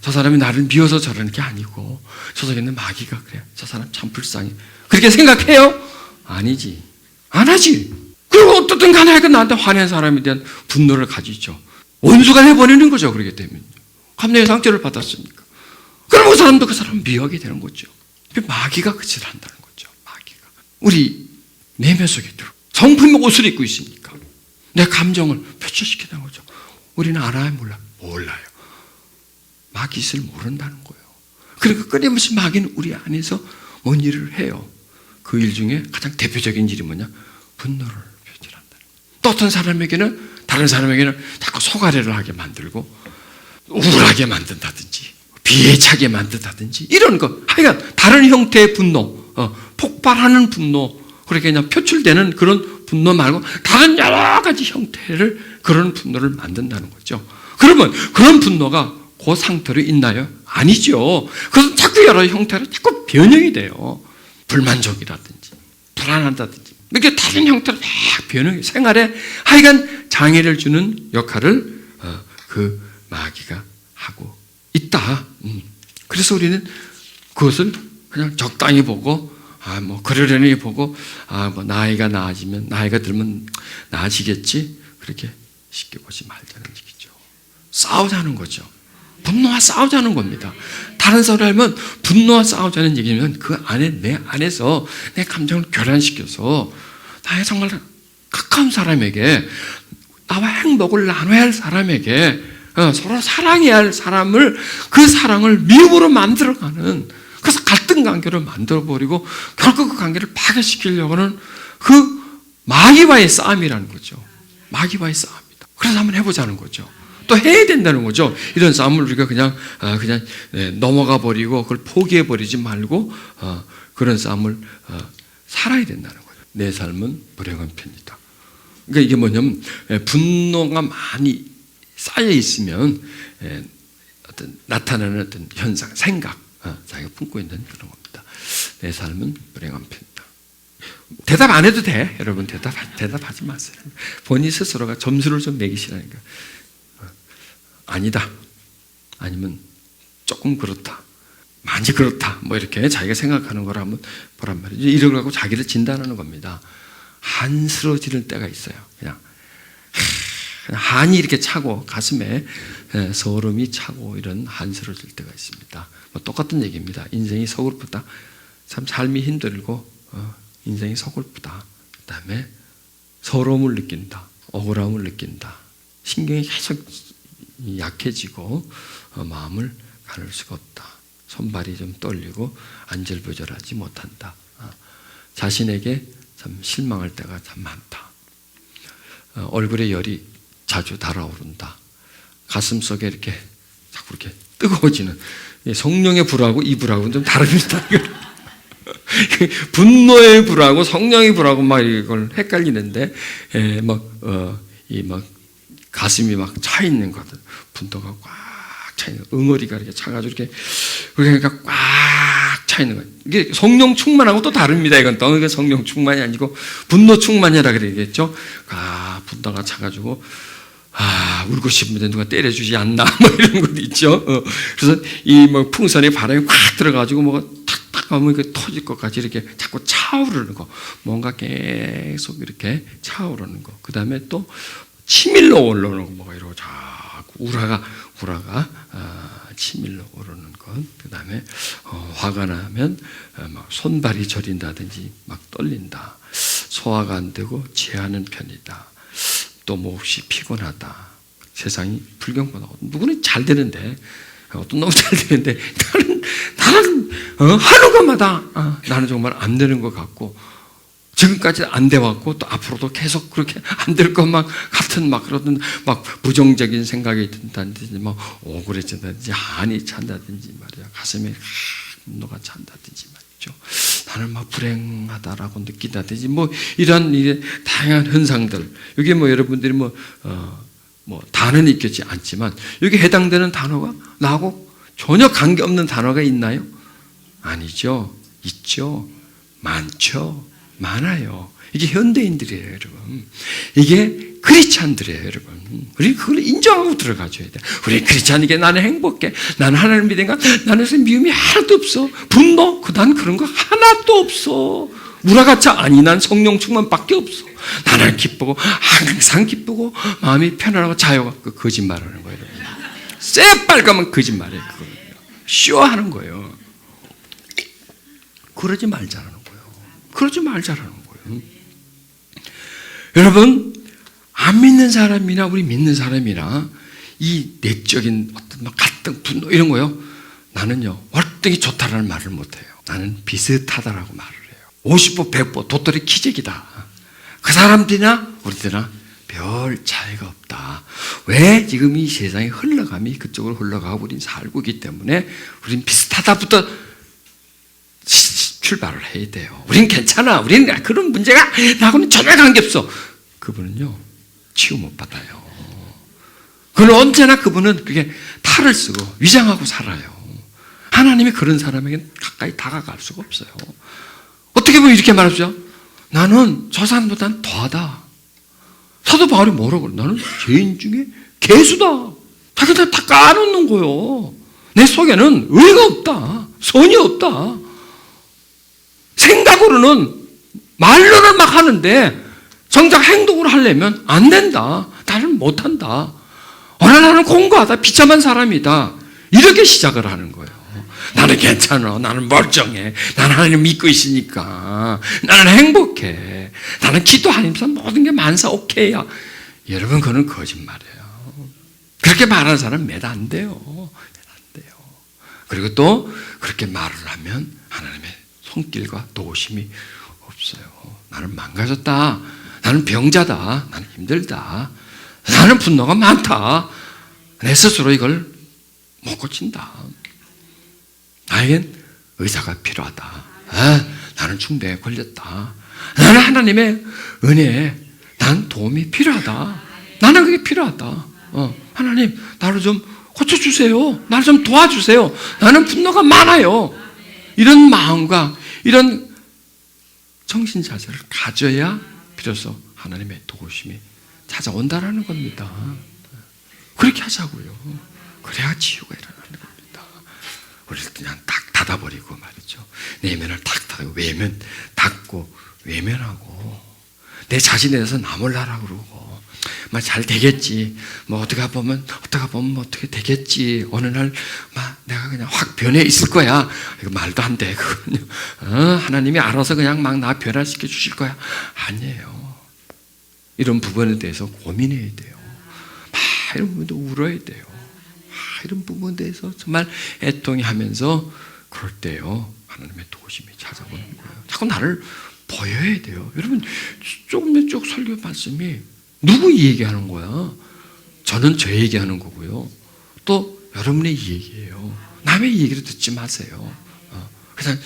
저 사람이 나를 미워서 저러는 게 아니고 저 속에는 마귀가 그래. 저 사람 참 불쌍해. 그렇게 생각해요? 아니지. 안 하지. 그리고 어떻든 간에 나한테 화낸 사람에 대한 분노를 가지죠. 원수가 돼버리는 거죠. 그렇게 되면 감정의 상처를 받았으니까. 그럼 그 사람도 그 사람을 미워하게 되는 거죠. 마귀가 그 짓을 한다는 거죠. 마귀가 우리 내면 속에 들어 성품의 옷을 입고 있으니까 내 감정을 표출시키는 거죠. 우리는 알아요? 몰라요. 마귀 짓을 모른다는 거예요. 그러니까 끊임없이 마귀는 우리 안에서 뭔 일을 해요. 그 일 중에 가장 대표적인 일이 뭐냐? 분노를 표출한다는 거예요. 또 어떤 사람에게는, 다른 사람에게는 자꾸 속아래를 하게 만들고 우울하게 만든다든지 비애차게 만든다든지 이런 거. 하여간 다른 형태의 분노, 폭발하는 분노, 그렇게 그냥 표출되는 그런 분노 말고 다른 여러 가지 형태를, 그런 분노를 만든다는 거죠. 그러면 그런 분노가 그 상태로 있나요? 아니죠. 그래서 자꾸 여러 형태로 자꾸 변형이 돼요. 불만족이라든지 불안하다든지 이렇게 다른 형태로 막 변형이, 생활에 하여간 장애를 주는 역할을 그 마귀가 하고 있다. 그래서 우리는 그것을 그냥 적당히 보고, 그러려니 보고, 나이가 나아지면, 나이가 들면 나아지겠지, 그렇게 쉽게 보지 말자는 얘기죠. 싸우자는 거죠. 분노와 싸우자는 겁니다. 다른 소리 하면 분노와 싸우자는 얘기면 그 안에, 내 안에서 내 감정을 교란시켜서 나의 정말 가까운 사람에게, 나와 행복을 나눠야 할 사람에게, 서로 사랑해야 할 사람을, 그 사랑을 미움으로 만들어가는, 그래서 갈등 관계를 만들어버리고 결국 그 관계를 파괴시키려고 하는 그 마귀와의 싸움이라는 거죠. 마귀와의 싸움이다. 그래서 한번 해보자는 거죠. 또 해야 된다는 거죠. 이런 싸움을 우리가 그냥 넘어가 버리고 그걸 포기해 버리지 말고 그런 싸움을 살아야 된다는 거죠. 내 삶은 불행한 편이다. 그러니까 이게 뭐냐면 분노가 많이 쌓여 있으면 어떤 나타나는 어떤 현상, 생각, 자기가 품고 있는 그런 겁니다. 내 삶은 불행한 편이다. 대답 안 해도 돼. 여러분 대답하지 마세요. 본인 스스로가 점수를 좀 매기시라니까. 아니다. 아니면 조금 그렇다. 많이 그렇다. 뭐 이렇게 자기가 생각하는 걸 한번 보란 말이죠. 이러고 자기를 진단하는 겁니다. 한스러워지는 때가 있어요. 그냥 한이 이렇게 차고 가슴에 소름이 차고 이런 한스러워질 때가 있습니다. 뭐 똑같은 얘기입니다. 인생이 서글프다. 참 삶이 힘들고 인생이 서글프다. 그 다음에 서러움을 느낀다. 억울함을 느낀다. 신경이 계속 약해지고 마음을 가눌 수가 없다. 손발이 좀 떨리고 안절부절하지 못한다. 자신에게 참 실망할 때가 참 많다. 얼굴에 열이 자주 달아오른다. 가슴 속에 이렇게 자꾸 이렇게 뜨거워지는, 성령의 불하고 이 불하고는 좀 다릅니다. 분노의 불하고 성령의 불하고 막 이걸 헷갈리는데, 막 가슴이 막 차 있는 거든. 분노가 꽉 차 있는, 응어리가 이렇게 차가지고 이렇게, 그러니까 꽉 차 있는 거예요. 이게 성령 충만하고 또 다릅니다. 이건 또 이게 성령 충만이 아니고 분노 충만이라 그러겠죠. 분노가 차가지고, 울고 싶은데 누가 때려주지 않나, 뭐 이런 것도 있죠. 그래서 이 뭐 풍선에 바람이 꽉 들어가지고 뭐가 탁탁 하면 이렇게 터질 것까지 이렇게 자꾸 차오르는 거. 뭔가 계속 이렇게 차오르는 거. 그 다음에 또 치밀러 올라오는 거. 뭐가 이러고 자꾸 우라가 치밀러 오르는 것. 그 다음에 화가 나면 막 손발이 저린다든지 막 떨린다. 소화가 안 되고 체하는 편이다. 또 몹시 피곤하다. 세상이 불경보다 누구는 잘 되는데, 어떤 놈은 잘 되는데 나는 하루가마다 나는 정말 안 되는 것 같고, 지금까지 안 돼왔고 또 앞으로도 계속 그렇게 안 될 것만 같은 막 그러던 막 부정적인 생각이 든다든지 막 억울해진다든지 한이 찬다든지 말이야, 가슴에 분노가 찬다든지 말이죠. 나는 막 불행하다라고 느낀다든지 뭐 이런 다양한 현상들, 이게 뭐 여러분들이 뭐 다는 있겠지 않지만 여기 해당되는 단어가 나하고 전혀 관계없는 단어가 있나요? 아니죠. 있죠. 많죠. 많아요. 이게 현대인들이에요, 여러분. 이게 크리스찬들이에요, 여러분. 우리 그걸 인정하고 들어가줘야 돼. 우리 크리스찬이게 나는 행복해. 나는 하나님 믿으니까 나는 미움이 하나도 없어. 분노? 난 그런 거 하나도 없어. 우라가차 아니, 난 성령 충만밖에 없어. 나는 기쁘고 항상 기쁘고 마음이 편안하고 자유가. 그 거짓말하는 거예요, 여러분. 새빨가면 거짓말이에요. 그거는요. 쇼하는 거예요. 그러지 말자라는 거예요. 그러지 말자라는 거예요. 여러분, 안 믿는 사람이나 우리 믿는 사람이나 이 내적인 어떤 막 갈등, 분노 이런 거요, 나는요 월등히 좋다라는 말을 못해요. 나는 비슷하다라고 말을 해요. 50보 100보 도토리 키재기다. 그 사람들이나 우리들이나 별 차이가 없다. 왜? 지금 이 세상의 흘러감이 그쪽으로 흘러가고 우린 살고 있기 때문에 우린 비슷하다부터 출발을 해야 돼요. 우린 괜찮아. 우리는 그런 문제가 나하고는 전혀 관계없어. 그분은요 치유 못 받아요. 그는 언제나 그분은 그게 탈을 쓰고 위장하고 살아요. 하나님이 그런 사람에게 가까이 다가갈 수가 없어요. 어떻게 보면 이렇게 말하죠. 나는 저 사람보다는 더하다. 사도 바울이 뭐라고 그래? 나는 죄인 중에 괴수다. 자기들 다 까놓는 거예요. 내 속에는 의가 없다. 선이 없다. 생각으로는 말로는 막 하는데 정작 행동으로 하려면 안 된다. 나는 못한다. 나는 공고하다. 비참한 사람이다. 이렇게 시작을 하는 거예요. 나는 괜찮아. 나는 멀쩡해. 나는 하나님 믿고 있으니까. 나는 행복해. 나는 기도하면서 모든 게 만사 오케이야. 여러분, 그건 거짓말이에요. 그렇게 말하는 사람은 몇 안 돼요. 몇 안 돼요. 그리고 또 그렇게 말을 하면 하나님의 손길과 도우심이 없어요. 나는 망가졌다. 나는 병자다. 나는 힘들다. 나는 분노가 많다. 내 스스로 이걸 못 고친다. 나에겐 의사가 필요하다. 나는 중병에 걸렸다. 나는 하나님의 은혜에 난 도움이 필요하다. 나는 그게 필요하다. 하나님, 나를 좀 고쳐주세요. 나를 좀 도와주세요. 나는 분노가 많아요. 이런 마음과 이런 정신자세를 가져야 비로소 하나님의 도우심이 찾아온다라는 겁니다. 그렇게 하자고요. 그래야 치유가 일어나는 겁니다. 우리를 그냥 딱 닫아버리고 말이죠. 내면을 탁 닫고 외면 닫고 외면하고 내 자신에 대해서 나 몰라라 그러고 막 잘 되겠지. 뭐 어떻게 보면 어떻게 되겠지. 어느 날 막 내가 그냥 확 변해 있을 거야. 이거 말도 안 돼. 그거는요. 하나님이 알아서 그냥 막 나 변화시켜 주실 거야. 아니에요. 이런 부분에 대해서 고민해야 돼요. 막 이런 부분도 울어야 돼요. 이런 부분에 대해서 정말 애통해하면서 그럴 때요 하나님의 도우심이 찾아오는 거예요. 자꾸 나를 보여야 돼요. 여러분 조금 쭉 설교 말씀이 누구 얘기하는 거야? 저는 저 얘기하는 거고요. 또 여러분의 얘기예요. 남의 얘기를 듣지 마세요. 그래서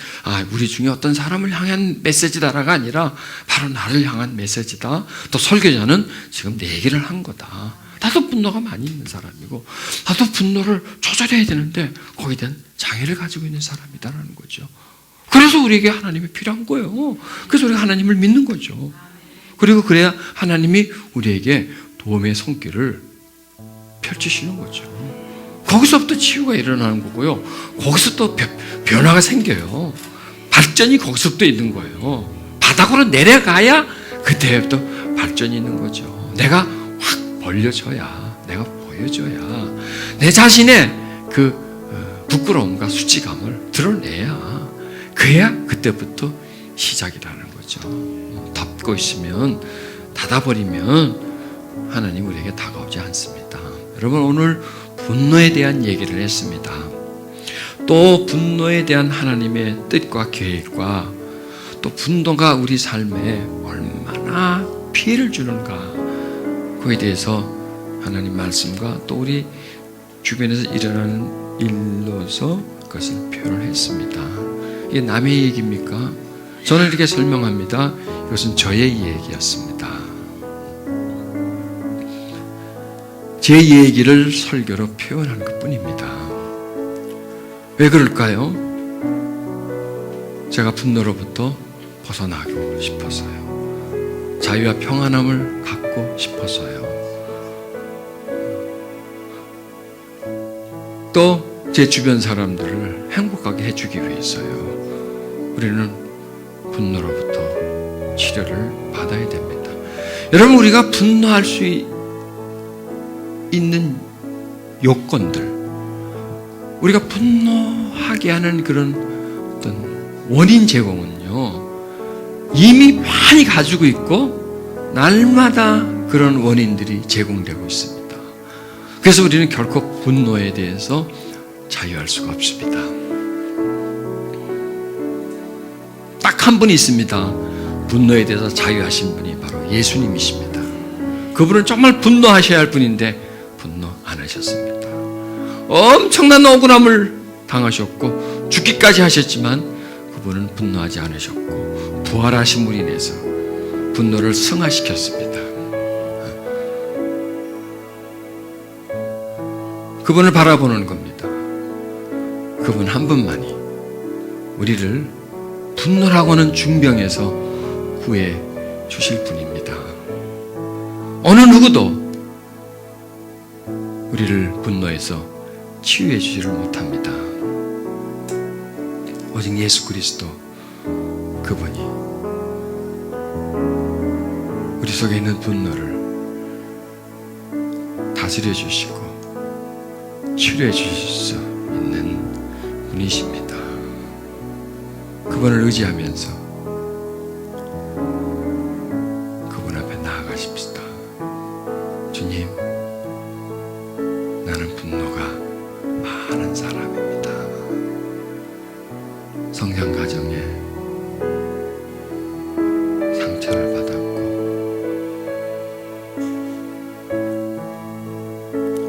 우리 중에 어떤 사람을 향한 메시지다라가 아니라 바로 나를 향한 메시지다. 또 설교자는 지금 내 얘기를 한 거다. 나도 분노가 많이 있는 사람이고 나도 분노를 조절해야 되는데 거기에 대한 장애를 가지고 있는 사람이다라는 거죠. 그래서 우리에게 하나님이 필요한 거예요. 그래서 우리가 하나님을 믿는 거죠. 그리고 그래야 하나님이 우리에게 도움의 손길을 펼치시는 거죠. 거기서부터 치유가 일어나는 거고요. 거기서 또 변화가 생겨요. 발전이 거기서부터 있는 거예요. 바닥으로 내려가야 그때부터 발전이 있는 거죠. 내가 확 벌려져야, 내가 보여줘야 내 자신의 그 부끄러움과 수치감을 드러내야 그래야 그때부터 시작이라는 거죠. 덮고 있으면, 닫아버리면 하나님 우리에게 다가오지 않습니다. 여러분 오늘 분노에 대한 얘기를 했습니다. 또 분노에 대한 하나님의 뜻과 계획과 또 분노가 우리 삶에 얼마나 피해를 주는가 그에 대해서 하나님 말씀과 또 우리 주변에서 일어나는 일로서 그것을 표현을 했습니다. 이게 남의 얘기입니까? 저는 이렇게 설명합니다. 이것은 저의 얘기였습니다. 제 얘기를 설교로 표현한 것뿐입니다. 왜 그럴까요? 제가 분노로부터 벗어나고 싶어서요. 자유와 평안함을 갖고 싶어서요. 또 제 주변 사람들을 행복하게 해주기 위해서요. 우리는 분노로부터 치료를 받아야 됩니다. 여러분 우리가 분노할 수 있는 요건들, 우리가 분노하게 하는 그런 어떤 원인 제공은요 이미 많이 가지고 있고 날마다 그런 원인들이 제공되고 있습니다. 그래서 우리는 결코 분노에 대해서 자유할 수가 없습니다. 딱 한 분이 있습니다. 분노에 대해서 자유하신 분이 바로 예수님이십니다. 그분은 정말 분노하셔야 할 분인데 분노 안 하셨습니다. 엄청난 억울함을 당하셨고 죽기까지 하셨지만 그분은 분노하지 않으셨고 부활하심으로 인해서 분노를 승화시켰습니다. 그분을 바라보는 겁니다. 그분 한 분만이 우리를 분노라고 하는 중병에서 구해 주실 분입니다. 어느 누구도 우리를 분노에서 치유해 주지를 못합니다. 오직 예수 그리스도 그분이 우리 속에 있는 분노를 다스려 주시고 치료해 주실 수 있는 분이십니다. 그분을 의지하면서 그분 앞에 나아가십시다. 주님, 나는 분노가 많은 사람입니다. 성장 과정에 상처를 받았고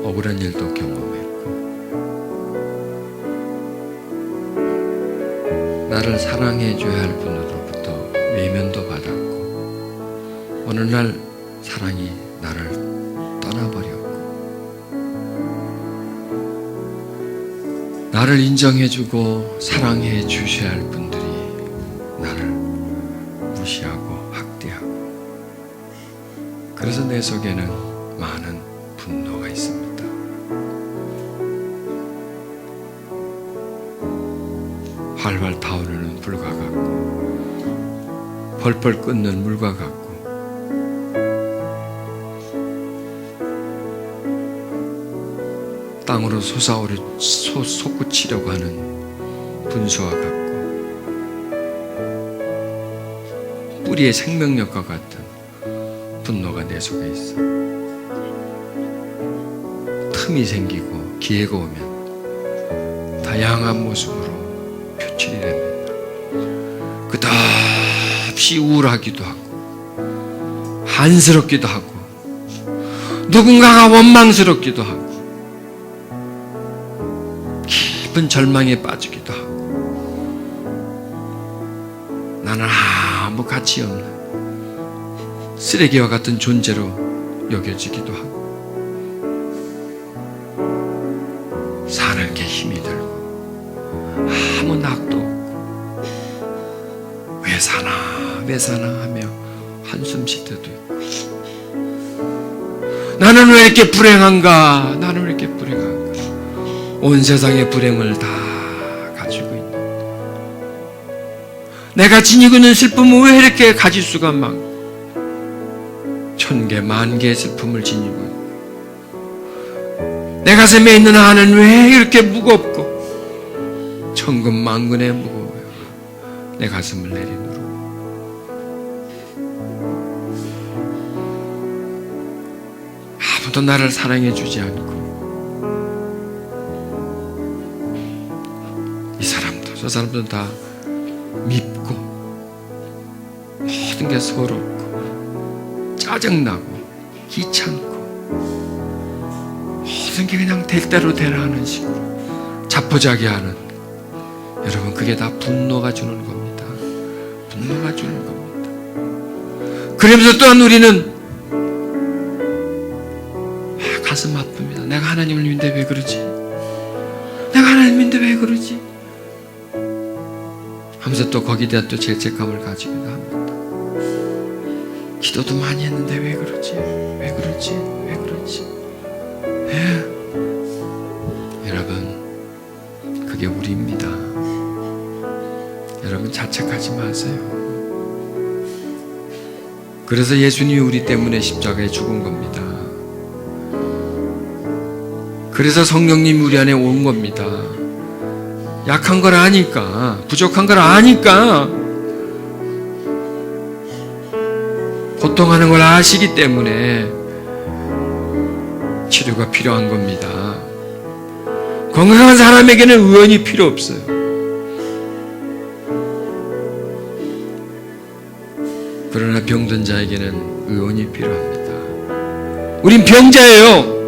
억울한 일도 경험했고 나를 사랑해 줘야 할 분으로부터 외면도 받았고 어느 날 사랑이 나를 떠나버렸고 나를 인정해주고 사랑해 주셔야 할 분들이 나를 무시하고 학대하고 그래서 내 속에는 많은 분노가 있습니다. 활활 타오르는 불과 같고 펄펄 끓는 물과 같고 땅으로 솟구치려고 하는 분수와 같고 뿌리의 생명력과 같은 분노가 내 속에 있어. 틈이 생기고 기회가 오면 다양한 모습으로 표출이 됩니다. 끝없이 우울하기도 하고 한스럽기도 하고 누군가가 원망스럽기도 하고 깊은 절망에 빠지기도 하고 나는 아무 가치 없는 쓰레기와 같은 존재로 여겨지기도 하고 사는 게 힘이 들고 아무 낙도 없고 왜 사나 하며 한숨 쉴 때도 있고 나는 왜 이렇게 불행한가 온 세상의 불행을 다 가지고 있는 내가 지니고 있는 슬픔은 왜 이렇게 가질 수가 많고 천개 만개의 슬픔을 지니고 있고 내 가슴에 있는 한은 왜 이렇게 무겁고 천근만근에 무거워요. 내 가슴을 내리누르고 아무도 나를 사랑해 주지 않고 이 사람도 저 사람도 다 밉고 모든 게 서럽고 짜증나고 귀찮고 모든 게 그냥 될 대로 되라 하는 식으로 자포자기하는 여러분 그게 다 분노가 주는 겁니다. 분노가 주는 겁니다. 그러면서 또한 우리는 가슴 아픕니다. 내가 하나님을 믿는데 왜 그러지? 내가 하나님 믿는데 왜 그러지? 하면서 또 거기에 대한 또 죄책감을 가지기도 합니다. 기도도 많이 했는데 왜 그러지? 왜 그러지? 왜 그러지? 여러분 그게 우리입니다. 여러분 자책하지 마세요. 그래서 예수님이 우리 때문에 십자가에 죽은 겁니다. 그래서 성령님이 우리 안에 온 겁니다. 약한 걸 아니까, 부족한 걸 아니까, 고통하는 걸 아시기 때문에 치료가 필요한 겁니다. 건강한 사람에게는 의원이 필요 없어요. 그러나 병든 자에게는 의원이 필요합니다. 우린 병자예요.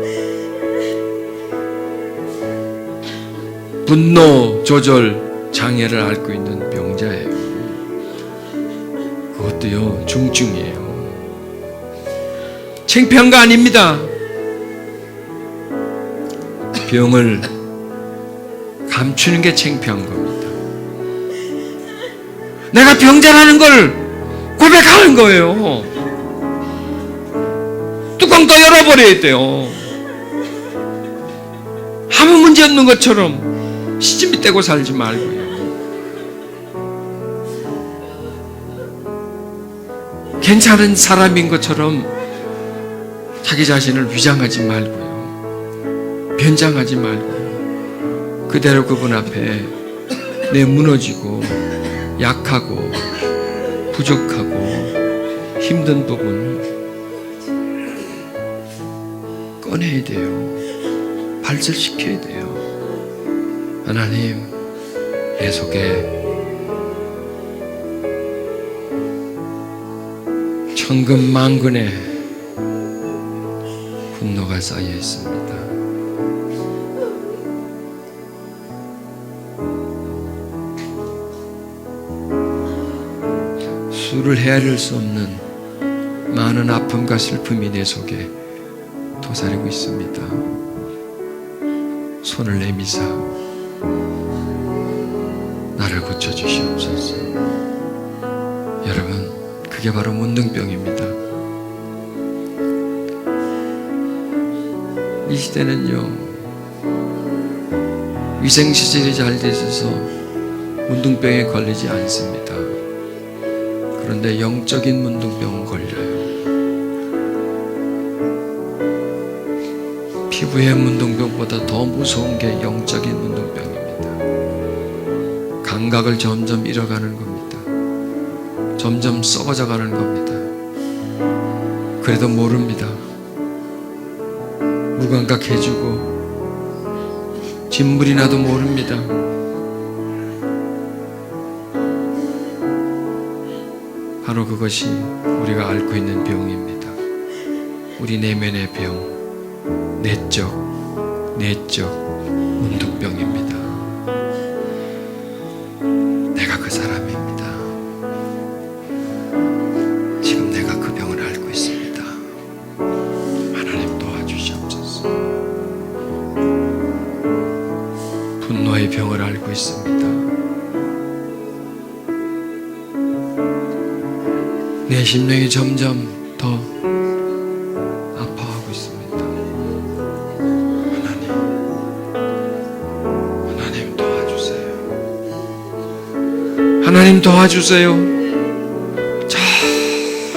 분노 조절 장애를 앓고 있는 병자예요. 그것도요 중증이에요. 창피한 거 아닙니다. 병을 감추는 게 창피한 겁니다. 내가 병자라는 걸 고백하는 거예요. 뚜껑 더 열어버려야 돼요. 아무 문제 없는 것처럼 시집이 떼고 살지 말고요. 괜찮은 사람인 것처럼 자기 자신을 위장하지 말고요. 변장하지 말고요. 그대로 그분 앞에 내 무너지고 약하고 부족하고 힘든 부분을 꺼내야 돼요. 발설시켜야 돼요. 하나님, 내 속에 천근만근의 분노가 쌓여 있습니다. 수를 헤아릴 수 없는 많은 아픔과 슬픔이 내 속에 도사리고 있습니다. 손을 내미사 나를 고쳐주시옵소서. 여러분, 그게 바로 문둥병입니다. 이 시대는요, 위생시설이 잘 돼 있어서 문둥병에 걸리지 않습니다. 그런데 영적인 문둥병은 걸려요. 피부의 문둥병보다 더 무서운 게 영적인 문둥병입니다. 감각을 점점 잃어가는 겁니다. 점점 썩어져 가는 겁니다. 그래도 모릅니다. 무감각해지고 신물이 나도 모릅니다. 바로 그것이 우리가 앓고 있는 병입니다. 우리 내면의 병, 내적 문둥병입니다. 내가 그 사람입니다. 지금 내가 그 병을 앓고 있습니다. 하나님 도와주시옵소서. 분노의 병을 앓고 있습니다. 내 심령이 점점 더 아파하고 있습니다. 하나님 도와주세요. 하나님 도와주세요. 저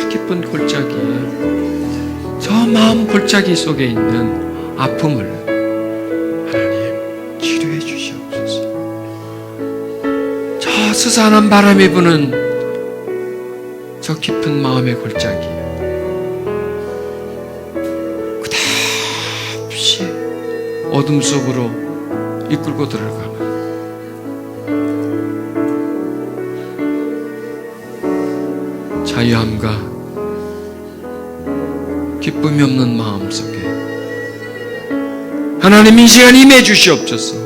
깊은 골짜기에, 저 마음 골짜기 속에 있는 아픔을 하나님 치료해 주시옵소서. 저 스산한 바람이 부는 저 깊은 마음의 골짜기, 끝없이 어둠 속으로 이끌고 들어가는 자유함과 기쁨이 없는 마음 속에 하나님 이 시간 임해 주시옵소서.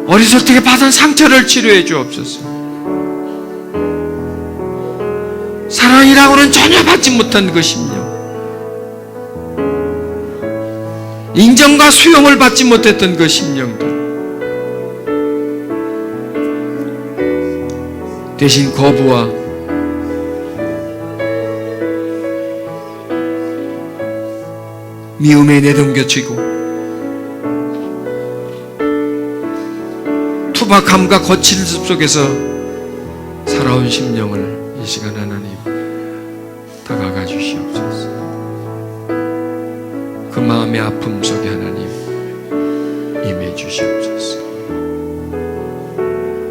어리석게 받은 상처를 치료해 주옵소서. 사랑이라고는 전혀 받지 못한 것이며 인정과 수용을 받지 못했던 그 심령들, 대신 거부와 미움에 내동겨치고 투박함과 거칠 습 속에서 살아온 심령을 이 시간 하나님 다가가 주시옵소서. 그 마음의 아픔 속에 하나님 임해 주시옵소서.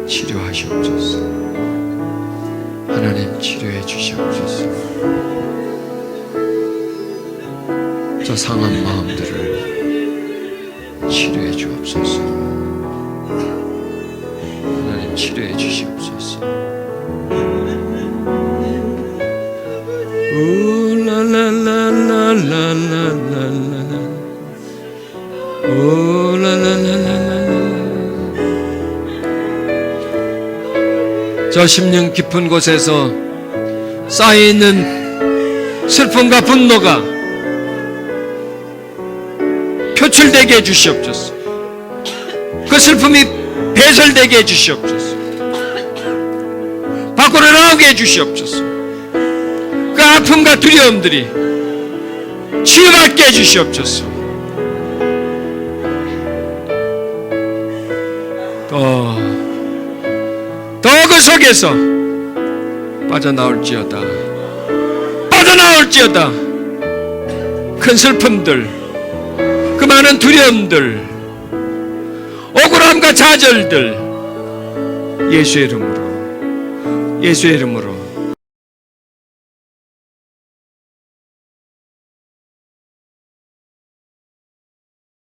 치료하시옵소서. 하나님 치료해 주시옵소서. 저 상한 마음들을 치료해 주옵소서. 하나님 치료해 주시옵소서. 저 심령 깊은 곳에서 쌓여있는 슬픔과 분노가 표출되게 해주시옵소서. 그 슬픔이 배설되게 해주시옵소서. 밖으로 나오게 해주시옵소서. 그 아픔과 두려움들이 치유받게 해주시옵소서. 더 그 속에서 빠져나올지어다. 큰 슬픔들, 그 많은 두려움들, 억울함과 좌절들 예수의 이름으로